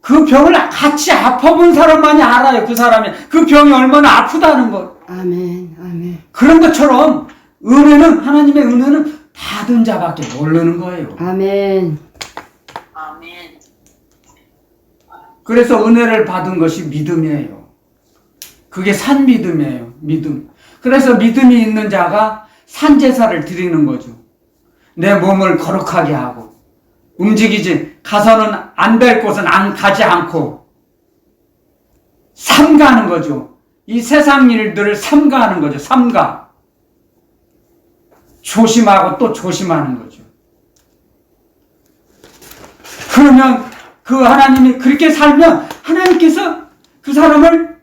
[SPEAKER 1] 그 병을 같이 아파본 사람만이 알아요. 그 사람이 그 병이 얼마나 아프다는 걸.
[SPEAKER 2] 아멘. 아멘.
[SPEAKER 1] 그런 것처럼 은혜는, 하나님의 은혜는 받은 자밖에 모르는 거예요.
[SPEAKER 2] 아멘.
[SPEAKER 3] 아멘.
[SPEAKER 1] 그래서 은혜를 받은 것이 믿음이에요. 그게 산 믿음이에요. 믿음. 그래서 믿음이 있는 자가 산 제사를 드리는 거죠. 내 몸을 거룩하게 하고 움직이지, 가서는 안 될 곳은 안 가지 않고 삼가하는 거죠. 이 세상 일들을 삼가하는 거죠. 삼가. 조심하고 또 조심하는 거죠. 그러면 그 하나님이 그렇게 살면 하나님께서 그 사람을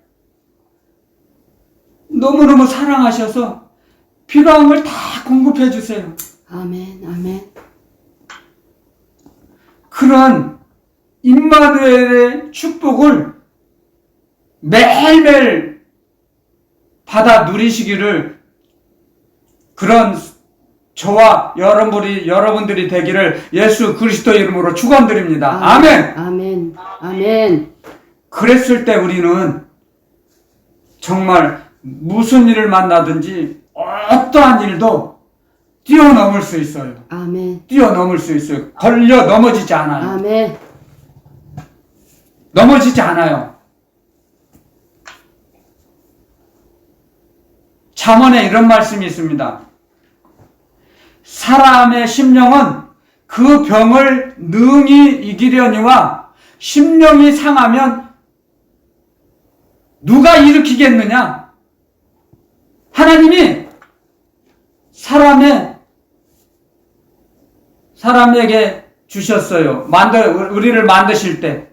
[SPEAKER 1] 너무너무 사랑하셔서 필요한 걸 다 공급해 주세요.
[SPEAKER 2] 아멘. 아멘.
[SPEAKER 1] 그런 임마누엘의 축복을 매일매일 받아 누리시기를, 그런 저와 여러분들이 되기를 예수 그리스도 이름으로 축원드립니다. 아멘.
[SPEAKER 2] 아멘. 아멘.
[SPEAKER 1] 그랬을 때 우리는 정말 무슨 일을 만나든지 어떠한 일도 뛰어넘을 수 있어요.
[SPEAKER 2] 아멘.
[SPEAKER 1] 뛰어넘을 수 있어요. 걸려 넘어지지 않아요.
[SPEAKER 2] 아멘.
[SPEAKER 1] 넘어지지 않아요. 잠언에 이런 말씀이 있습니다. 사람의 심령은 그 병을 능히 이기려니와 심령이 상하면 누가 일으키겠느냐? 하나님이 사람에게 주셨어요. 우리를 만드실 때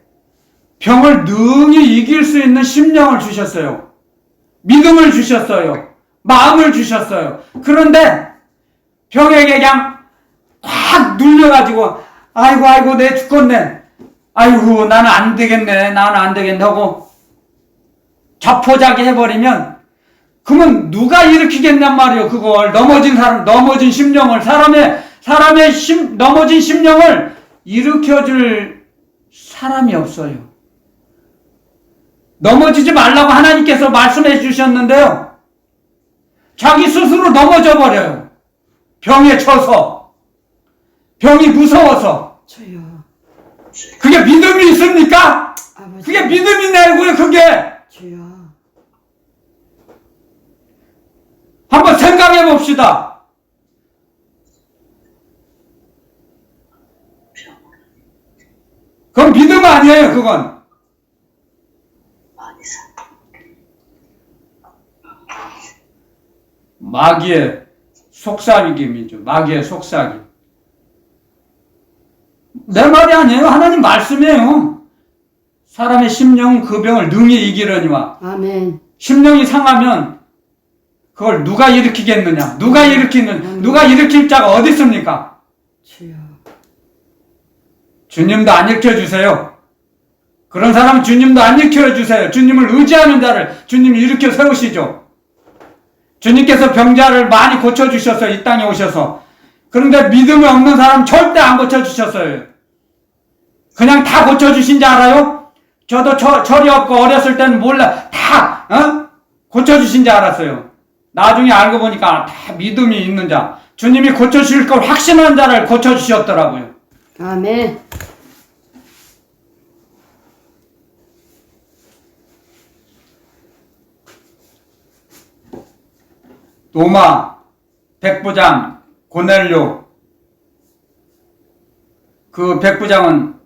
[SPEAKER 1] 병을 능히 이길 수 있는 심령을 주셨어요. 믿음을 주셨어요. 마음을 주셨어요. 그런데 병에게 그냥 확 눌려가지고 아이고 내 죽겠네, 아이고 나는 안 되겠네 하고 자포자기 해버리면, 그러면 누가 일으키겠냔 말이에요. 그걸 넘어진 심령을, 넘어진 심령을 일으켜줄 사람이 없어요. 넘어지지 말라고 하나님께서 말씀해 주셨는데요, 자기 스스로 넘어져 버려요. 병에 쳐서, 병이 무서워서.
[SPEAKER 2] 주여.
[SPEAKER 1] 그게 믿음이 있습니까?
[SPEAKER 2] 아버지.
[SPEAKER 1] 그게 믿음이 내고요. 그게
[SPEAKER 2] 주여.
[SPEAKER 1] 한번 생각해 봅시다. 그건 믿음 아니에요. 그건 마귀의 속삭임이죠. 마귀의 속삭임. 내 말이 아니에요. 하나님 말씀이에요. 사람의 심령은 그 병을 능히 이기려니와.
[SPEAKER 2] 아멘.
[SPEAKER 1] 심령이 상하면 그걸 누가 일으키겠느냐? 누가 일으킬 자가 어디 있습니까?
[SPEAKER 2] 주여.
[SPEAKER 1] 주님도 안 일으켜주세요. 그런 사람은 주님도 안 일으켜주세요. 주님을 의지하는 자를 주님이 일으켜 세우시죠. 주님께서 병자를 많이 고쳐주셨어요. 이 땅에 오셔서. 그런데 믿음이 없는 사람 절대 안 고쳐주셨어요. 그냥 다 고쳐주신 줄 알아요? 저도 철이 없고 어렸을 때는 몰라. 다 고쳐주신 줄 알았어요. 나중에 알고 보니까 다 믿음이 있는 자, 주님이 고쳐주실 걸 확신한 자를 고쳐주셨더라고요.
[SPEAKER 2] 아멘.
[SPEAKER 1] 로마 백부장 고넬료, 그 백부장은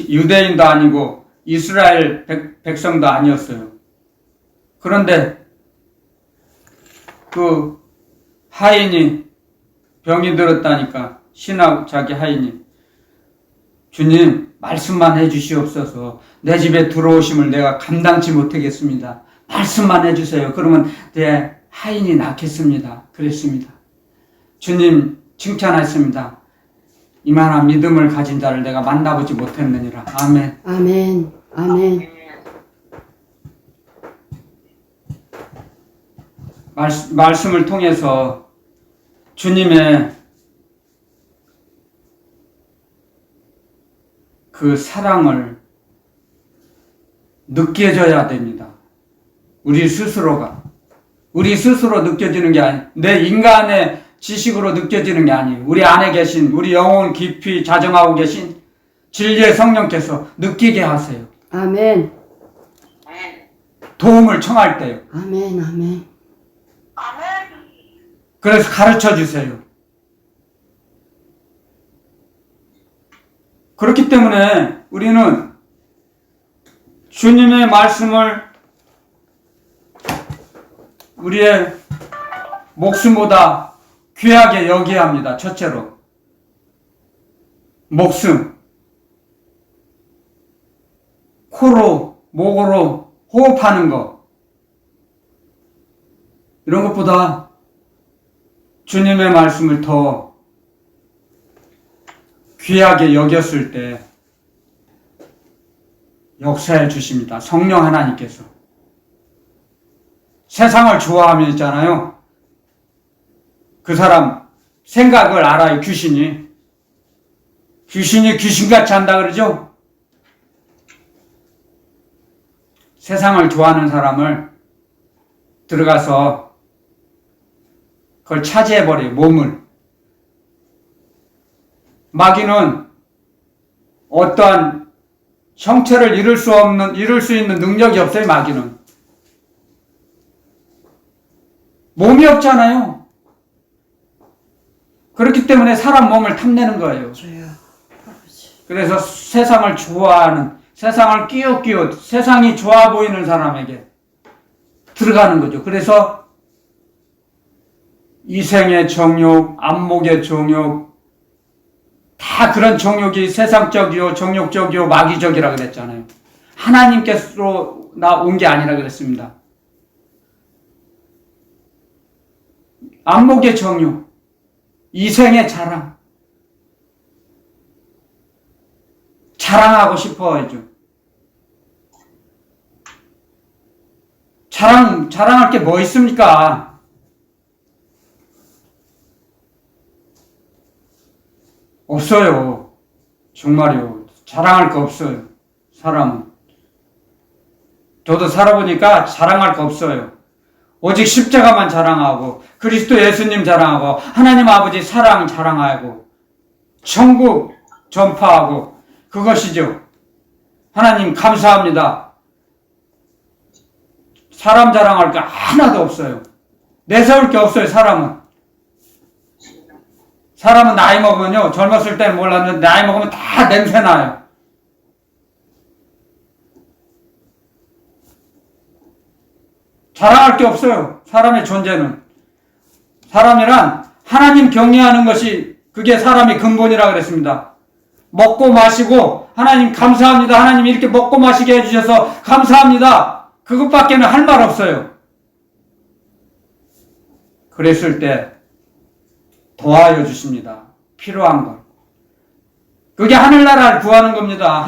[SPEAKER 1] 유대인도 아니고 이스라엘 백성도 아니었어요. 그런데 그 하인이 병이 들었다니까, 자기 하인이, 주님 말씀만 해주시옵소서, 내 집에 들어오심을 내가 감당치 못하겠습니다. 말씀만 해주세요. 그러면 내 하인이 낫겠습니다. 그랬습니다. 주님 칭찬했습니다. 이만한 믿음을 가진 자를 내가 만나보지 못했느니라. 아멘.
[SPEAKER 2] 아멘. 아멘.
[SPEAKER 1] 말씀을 통해서 주님의 그 사랑을 느껴져야 됩니다. 우리 스스로 느껴지는 게 아니에요. 내 인간의 지식으로 느껴지는 게 아니에요. 우리 안에 계신, 우리 영혼 깊이 자정하고 계신 진리의 성령께서 느끼게 하세요.
[SPEAKER 2] 아멘.
[SPEAKER 1] 도움을 청할 때요.
[SPEAKER 2] 아멘. 아멘.
[SPEAKER 1] 그래서 가르쳐 주세요. 그렇기 때문에 우리는 주님의 말씀을 우리의 목숨보다 귀하게 여겨야 합니다. 첫째로 목숨, 코로 목으로 호흡하는 거, 이런 것보다 주님의 말씀을 더 귀하게 여겼을 때 역사해 주십니다. 성령 하나님께서. 세상을 좋아하면 있잖아요. 그 사람 생각을 알아요. 귀신이 귀신같이 한다 그러죠. 세상을 좋아하는 사람을 들어가서 그걸 차지해버려요. 몸을. 마귀는 어떠한 형체를 이룰 수 있는 능력이 없어요. 마귀는 몸이 없잖아요. 그렇기 때문에 사람 몸을 탐내는 거예요. 그래서 세상을 좋아하는, 세상을 끼웃 세상이 좋아 보이는 사람에게 들어가는 거죠. 그래서 이생의 정욕, 안목의 정욕, 다 그런 정욕이 세상적이요, 정욕적이요, 마귀적이라 그랬잖아요. 하나님께서 온 게 아니라 그랬습니다. 안목의 정욕, 이생의 자랑하고 싶어 하죠. 자랑할 게 뭐 있습니까? 없어요. 정말요. 자랑할 거 없어요. 사람은. 저도 살아보니까 자랑할 거 없어요. 오직 십자가만 자랑하고, 그리스도 예수님 자랑하고, 하나님 아버지 사랑 자랑하고, 천국 전파하고, 그것이죠. 하나님 감사합니다. 사람 자랑할 게 하나도 없어요. 내세울 게 없어요. 사람은 나이 먹으면요, 젊었을 때는 몰랐는데 나이 먹으면 다 냄새나요. 자랑할 게 없어요. 사람의 존재는. 사람이란 하나님 경외하는 것이, 그게 사람의 근본이라 그랬습니다. 먹고 마시고 하나님 감사합니다. 하나님 이렇게 먹고 마시게 해주셔서 감사합니다. 그것밖에는 할 말 없어요. 그랬을 때 도와여 주십니다. 필요한 것. 그게 하늘나라를 구하는 겁니다.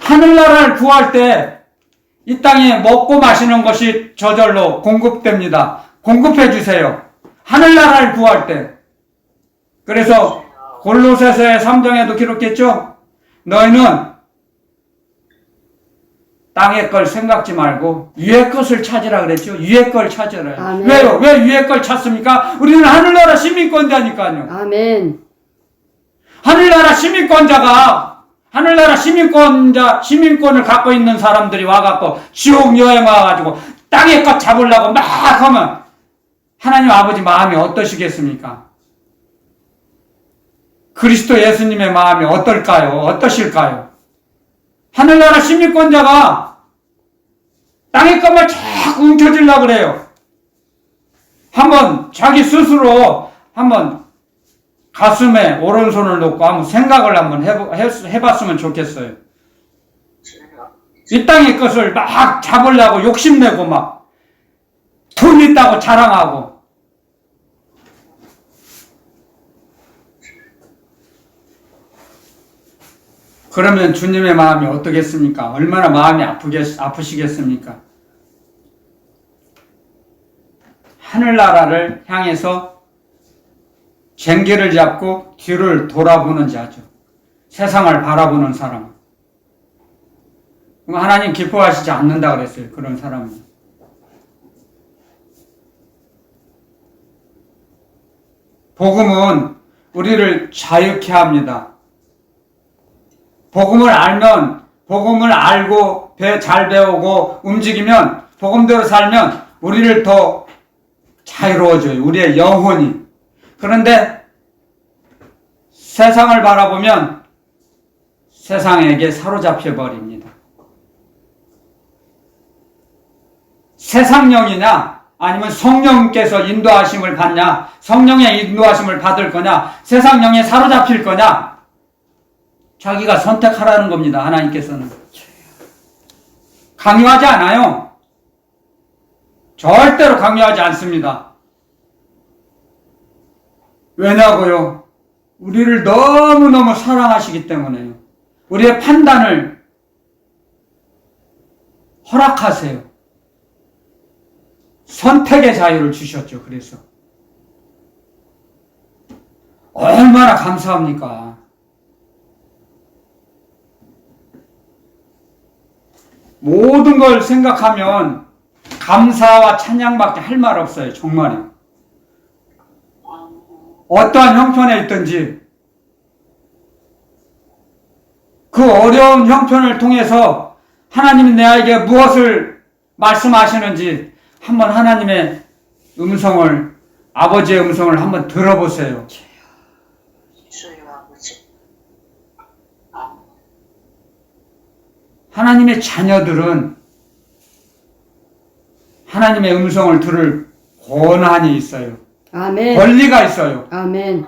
[SPEAKER 1] 하늘나라를 구할 때 이 땅에 먹고 마시는 것이 저절로 공급됩니다. 공급해 주세요. 하늘나라를 구할 때. 그래서 골로새서의 3장에도 기록했죠. 너희는 땅의 걸 생각지 말고 위의 것을 찾으라 그랬죠. 위의 걸 찾으라.
[SPEAKER 2] 아멘.
[SPEAKER 1] 왜요? 왜 위의 걸 찾습니까? 우리는 하늘나라 시민권자니까요.
[SPEAKER 2] 아멘.
[SPEAKER 1] 하늘나라 시민권을 갖고 있는 사람들이 와갖고 지옥 여행 와가지고 땅의 것 잡으려고 막 하면 하나님 아버지 마음이 어떠시겠습니까? 그리스도 예수님의 마음이 어떨까요? 어떠실까요? 하늘나라 시민권자가 땅의 것만 자꾸 훔쳐주려고 그래요. 한번 자기 스스로 한번 가슴에 오른손을 놓고 한번 생각을 한번 해봤으면 좋겠어요. 이 땅의 것을 막 잡으려고 욕심내고 막 돈 있다고 자랑하고 그러면 주님의 마음이 어떠겠습니까? 얼마나 마음이 아프시겠습니까? 하늘나라를 향해서 쟁기를 잡고 뒤를 돌아보는 자죠. 세상을 바라보는 사람. 하나님 기뻐하시지 않는다 그랬어요. 그런 사람은. 복음은 우리를 자유케 합니다. 복음을 알면, 복음을 알고 잘 배우고 움직이면, 복음대로 살면 우리를 더 자유로워져요. 우리의 영혼이. 그런데 세상을 바라보면 세상에게 사로잡혀 버립니다. 세상령이냐 아니면 성령께서 인도하심을 받냐, 성령의 인도하심을 받을 거냐, 세상령에 사로잡힐 거냐, 자기가 선택하라는 겁니다. 하나님께서는 강요하지 않아요. 절대로 강요하지 않습니다. 왜냐고요? 우리를 너무너무 사랑하시기 때문에요. 우리의 판단을 허락하세요. 선택의 자유를 주셨죠. 그래서 얼마나 감사합니까? 모든 걸 생각하면 감사와 찬양밖에 할 말 없어요. 정말요. 어떠한 형편에 있든지 그 어려운 형편을 통해서 하나님이 내에게 무엇을 말씀하시는지 한번 하나님의 음성을, 아버지의 음성을 한번 들어보세요. 하나님의 자녀들은 하나님의 음성을 들을 권한이 있어요.
[SPEAKER 2] 아멘.
[SPEAKER 1] 권리가 있어요.
[SPEAKER 2] 아멘.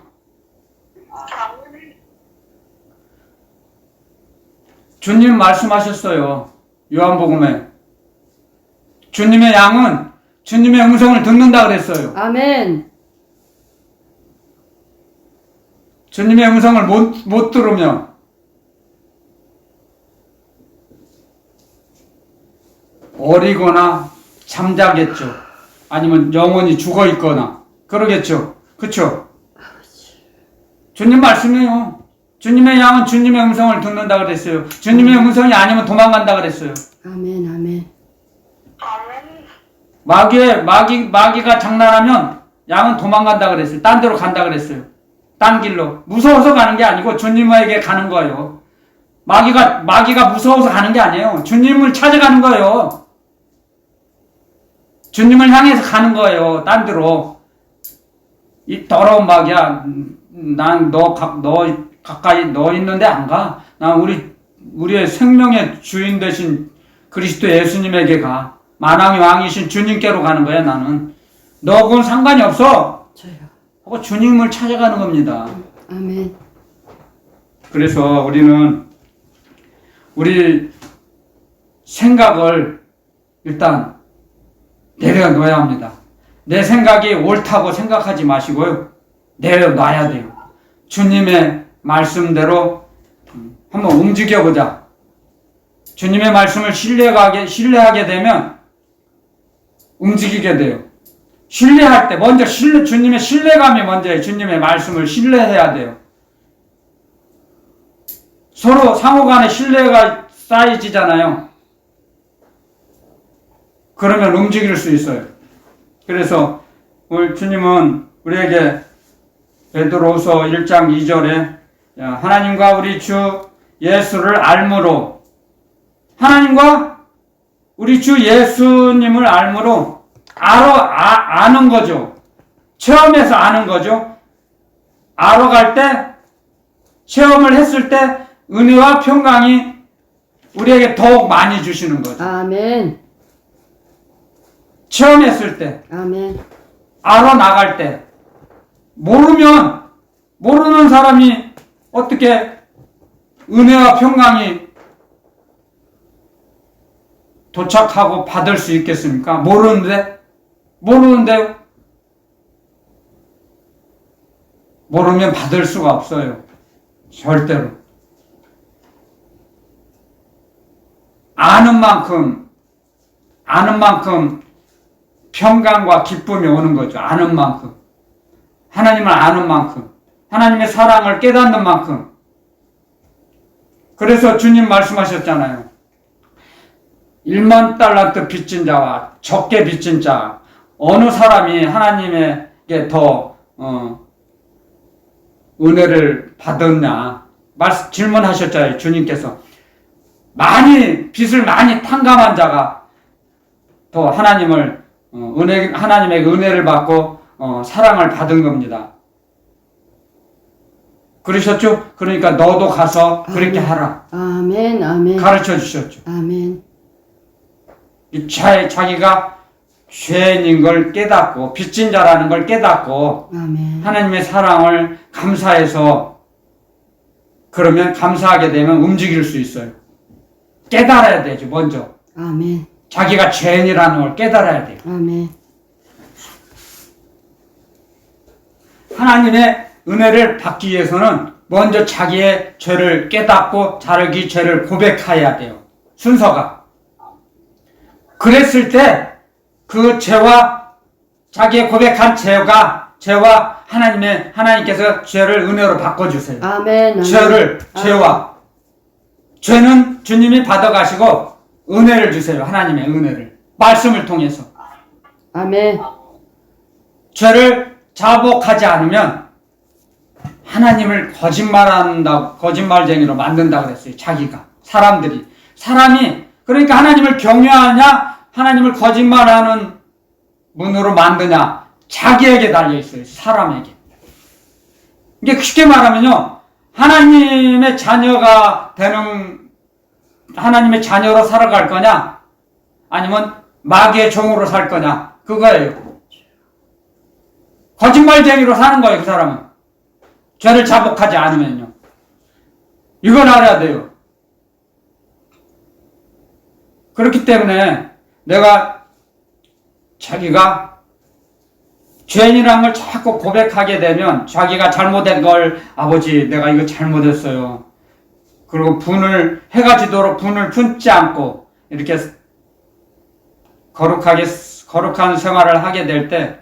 [SPEAKER 1] 주님 말씀하셨어요. 요한복음에. 주님의 양은 주님의 음성을 듣는다 그랬어요.
[SPEAKER 2] 아멘.
[SPEAKER 1] 주님의 음성을 못 들으면 어리거나 잠자겠죠. 아니면 영원히 죽어 있거나 그러겠죠. 그쵸? 주님 말씀이에요. 주님의 양은 주님의 음성을 듣는다 그랬어요. 주님의 음성이 아니면 도망간다 그랬어요.
[SPEAKER 2] 아멘. 아멘.
[SPEAKER 1] 마귀가 장난하면 양은 도망간다 그랬어요. 딴 데로 간다 그랬어요. 딴 길로. 무서워서 가는 게 아니고 주님에게 가는 거예요. 마귀가 무서워서 가는 게 아니에요. 주님을 찾아가는 거예요. 주님을 향해서 가는 거예요. 딴 데로. 이 더러운 마귀야. 난 너 가까이 너 있는데 안 가. 난 우리의 생명의 주인 되신 그리스도 예수님에게 가. 만왕의 왕이신 주님께로 가는 거야, 나는. 너하고는 상관이 없어.
[SPEAKER 2] 저요.
[SPEAKER 1] 하고 주님을 찾아가는 겁니다.
[SPEAKER 2] 아멘.
[SPEAKER 1] 그래서 우리는 우리 생각을 일단 내려놓아야 합니다. 내 생각이 옳다고 생각하지 마시고요. 내려놔야 돼요. 주님의 말씀대로 한번 움직여보자. 주님의 말씀을 신뢰하게 되면 움직이게 돼요. 신뢰할 때 먼저 주님의 신뢰감이 먼저예요. 주님의 말씀을 신뢰해야 돼요. 서로 상호간에 신뢰가 쌓이지잖아요. 그러면 움직일 수 있어요. 그래서 오늘 주님은 우리에게 베드로후서 1장 2절에 하나님과 우리 주 예수를 알므로, 하나님과 우리 주 예수님을 알므로 아는 거죠. 체험해서 아는 거죠. 알아갈 때, 체험을 했을 때 은혜와 평강이 우리에게 더욱 많이 주시는 거죠.
[SPEAKER 2] 아멘.
[SPEAKER 1] 체험했을 때,
[SPEAKER 2] 아멘.
[SPEAKER 1] 알아나갈 때, 모르는 사람이 어떻게 은혜와 평강이 도착하고 받을 수 있겠습니까? 모르는데요? 모르면 받을 수가 없어요. 절대로. 아는 만큼 평강과 기쁨이 오는 거죠. 아는 만큼. 하나님을 아는 만큼. 하나님의 사랑을 깨닫는 만큼. 그래서 주님 말씀하셨잖아요. 1만 달란트 빚진 자와 적게 빚진 자, 어느 사람이 하나님에게 더 은혜를 받았냐 질문하셨잖아요. 주님께서 빚을 많이 탕감한 자가 더 하나님의 은혜를 받고 사랑을 받은 겁니다. 그러셨죠? 그러니까 너도 가서 그렇게 하라.
[SPEAKER 2] 아멘. 아멘.
[SPEAKER 1] 가르쳐 주셨죠.
[SPEAKER 2] 아멘.
[SPEAKER 1] 자기가 죄인인 걸 깨닫고 빚진 자라는 걸 깨닫고
[SPEAKER 2] 아멘.
[SPEAKER 1] 하나님의 사랑을 감사해서, 그러면 감사하게 되면 움직일 수 있어요. 깨달아야 되죠. 먼저
[SPEAKER 2] 아멘.
[SPEAKER 1] 자기가 죄인이라는 걸 깨달아야 돼요.
[SPEAKER 2] 아멘.
[SPEAKER 1] 하나님의 은혜를 받기 위해서는 먼저 자기의 죄를 깨닫고 자기 죄를 고백해야 돼요. 순서가. 그랬을 때 그 죄와 자기의 고백한 죄와 하나님께서 죄를 은혜로 바꿔주세요.
[SPEAKER 2] 아멘. 아멘.
[SPEAKER 1] 죄와 죄는 주님이 받아가시고 은혜를 주세요. 하나님의 은혜를 말씀을 통해서.
[SPEAKER 2] 아멘.
[SPEAKER 1] 죄를 자복하지 않으면 하나님을 거짓말쟁이로 만든다고 그랬어요. 사람이 그러니까 하나님을 경외하냐 하나님을 거짓말하는 문으로 만드냐, 자기에게 달려있어요. 사람에게. 이게 쉽게 말하면요, 하나님의 자녀로 살아갈 거냐 아니면 마귀의 종으로 살 거냐, 그거예요. 거짓말쟁이로 사는 거예요. 그 사람은 죄를 자복하지 않으면요. 이건 알아야 돼요. 그렇기 때문에 자기가 죄인이라는 걸 자꾸 고백하게 되면, 자기가 잘못된 걸, 아버지 내가 이거 잘못했어요, 그리고 해가지도록 분을 품지 않고 이렇게 거룩한 생활을 하게 될 때,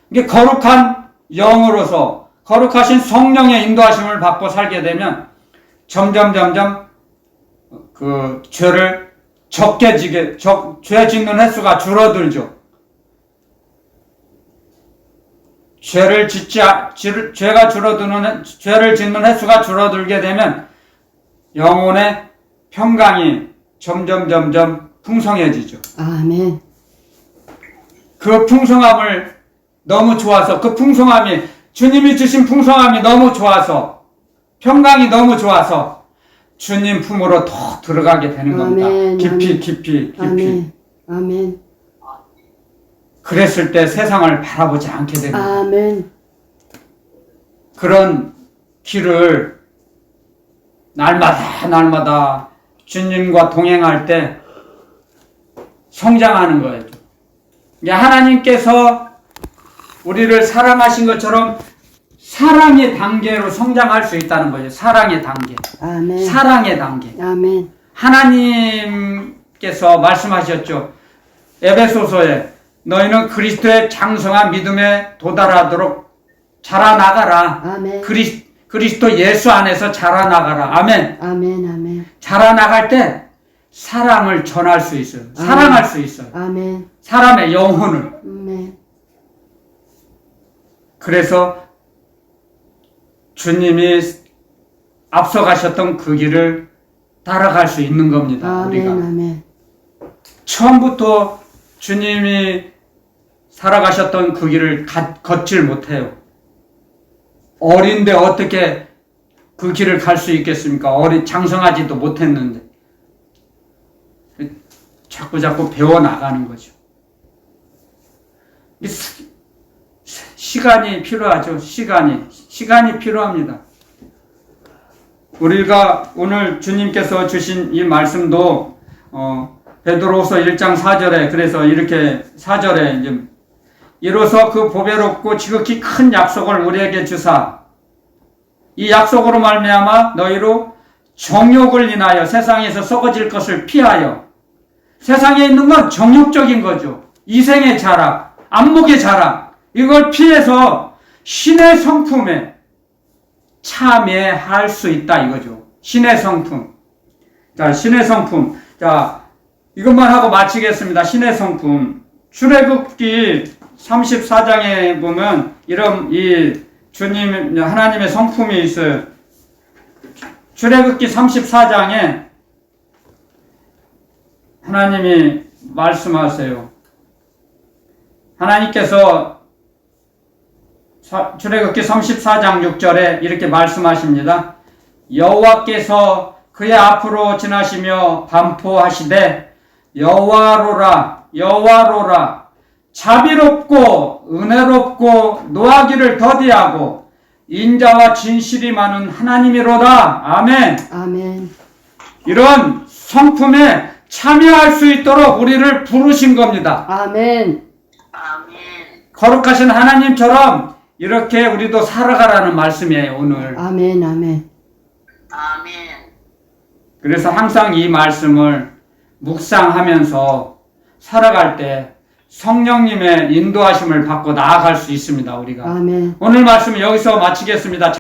[SPEAKER 1] 이게 거룩한 영으로서 거룩하신 성령의 인도하심을 받고 살게 되면 점점 그 죄를 죄 짓는 횟수가 줄어들죠. 죄를 짓는 횟수가 줄어들게 되면 영혼의 평강이 점점 풍성해지죠.
[SPEAKER 2] 아멘.
[SPEAKER 1] 그 풍성함을 너무 좋아서, 주님이 주신 풍성함이 너무 좋아서, 평강이 너무 좋아서 주님 품으로 더 들어가게 되는 겁니다.
[SPEAKER 2] 아멘.
[SPEAKER 1] 깊이.
[SPEAKER 2] 아멘. 아멘.
[SPEAKER 1] 그랬을 때 세상을 바라보지 않게 됩니다.
[SPEAKER 2] 아멘.
[SPEAKER 1] 그런 길을 날마다 주님과 동행할 때 성장하는 거예요. 하나님께서 우리를 사랑하신 것처럼 사랑의 단계로 성장할 수 있다는 거죠. 사랑의 단계.
[SPEAKER 2] 아멘.
[SPEAKER 1] 사랑의 단계.
[SPEAKER 2] 아멘.
[SPEAKER 1] 하나님께서 말씀하셨죠. 에베소서에 너희는 그리스도의 장성한 믿음에 도달하도록 자라나가라.
[SPEAKER 2] 아멘.
[SPEAKER 1] 그리스도 예수 안에서 자라나가라. 아멘.
[SPEAKER 2] 아멘. 아멘.
[SPEAKER 1] 자라나갈 때 사랑을 전할 수 있어요. 사랑할 수 있어요.
[SPEAKER 2] 아멘.
[SPEAKER 1] 사람의 영혼을.
[SPEAKER 2] 아멘.
[SPEAKER 1] 그래서 주님이 앞서가셨던 그 길을 따라갈 수 있는 겁니다.
[SPEAKER 2] 아멘.
[SPEAKER 1] 우리가
[SPEAKER 2] 아멘.
[SPEAKER 1] 처음부터 주님이 살아가셨던 그 길을 걷질 못해요. 어린데 어떻게 그 길을 갈 수 있겠습니까? 장성하지도 못했는데. 자꾸 배워나가는 거죠. 시간이 필요하죠. 시간이 필요합니다. 우리가 오늘 주님께서 주신 이 말씀도 베드로후서 1장 4절에 그래서 이렇게 4절에 이제 이로써 그 보배롭고 지극히 큰 약속을 우리에게 주사 이 약속으로 말미암아 너희로 정욕을 인하여 세상에서 썩어질 것을 피하여 세상에 있는 건 정욕적인 거죠. 이생의 자랑, 안목의 자랑 이걸 피해서 신의 성품에 참여할 수 있다 이거죠. 신의 성품. 자, 신의 성품. 자, 이것만 하고 마치겠습니다. 신의 성품. 출애굽기 34장에 보면 이런 이 주님 하나님의 성품이 있어요. 출애굽기 34장에 하나님이 말씀하세요. 하나님께서 출애굽기 34장 6절에 이렇게 말씀하십니다. 여호와께서 그의 앞으로 지나시며 반포하시되 여호와로라 여호와로라 자비롭고 은혜롭고 노하기를 더디하고 인자와 진실이 많은 하나님이로다. 아멘.
[SPEAKER 2] 아멘.
[SPEAKER 1] 이런 성품에 참여할 수 있도록 우리를 부르신 겁니다.
[SPEAKER 2] 아멘.
[SPEAKER 3] 아멘.
[SPEAKER 1] 거룩하신 하나님처럼 이렇게 우리도 살아가라는 말씀이에요, 오늘.
[SPEAKER 2] 아멘. 아멘.
[SPEAKER 3] 아멘.
[SPEAKER 1] 그래서 항상 이 말씀을 묵상하면서 살아갈 때 성령님의 인도하심을 받고 나아갈 수 있습니다, 우리가.
[SPEAKER 2] 아멘.
[SPEAKER 1] 오늘 말씀 여기서 마치겠습니다.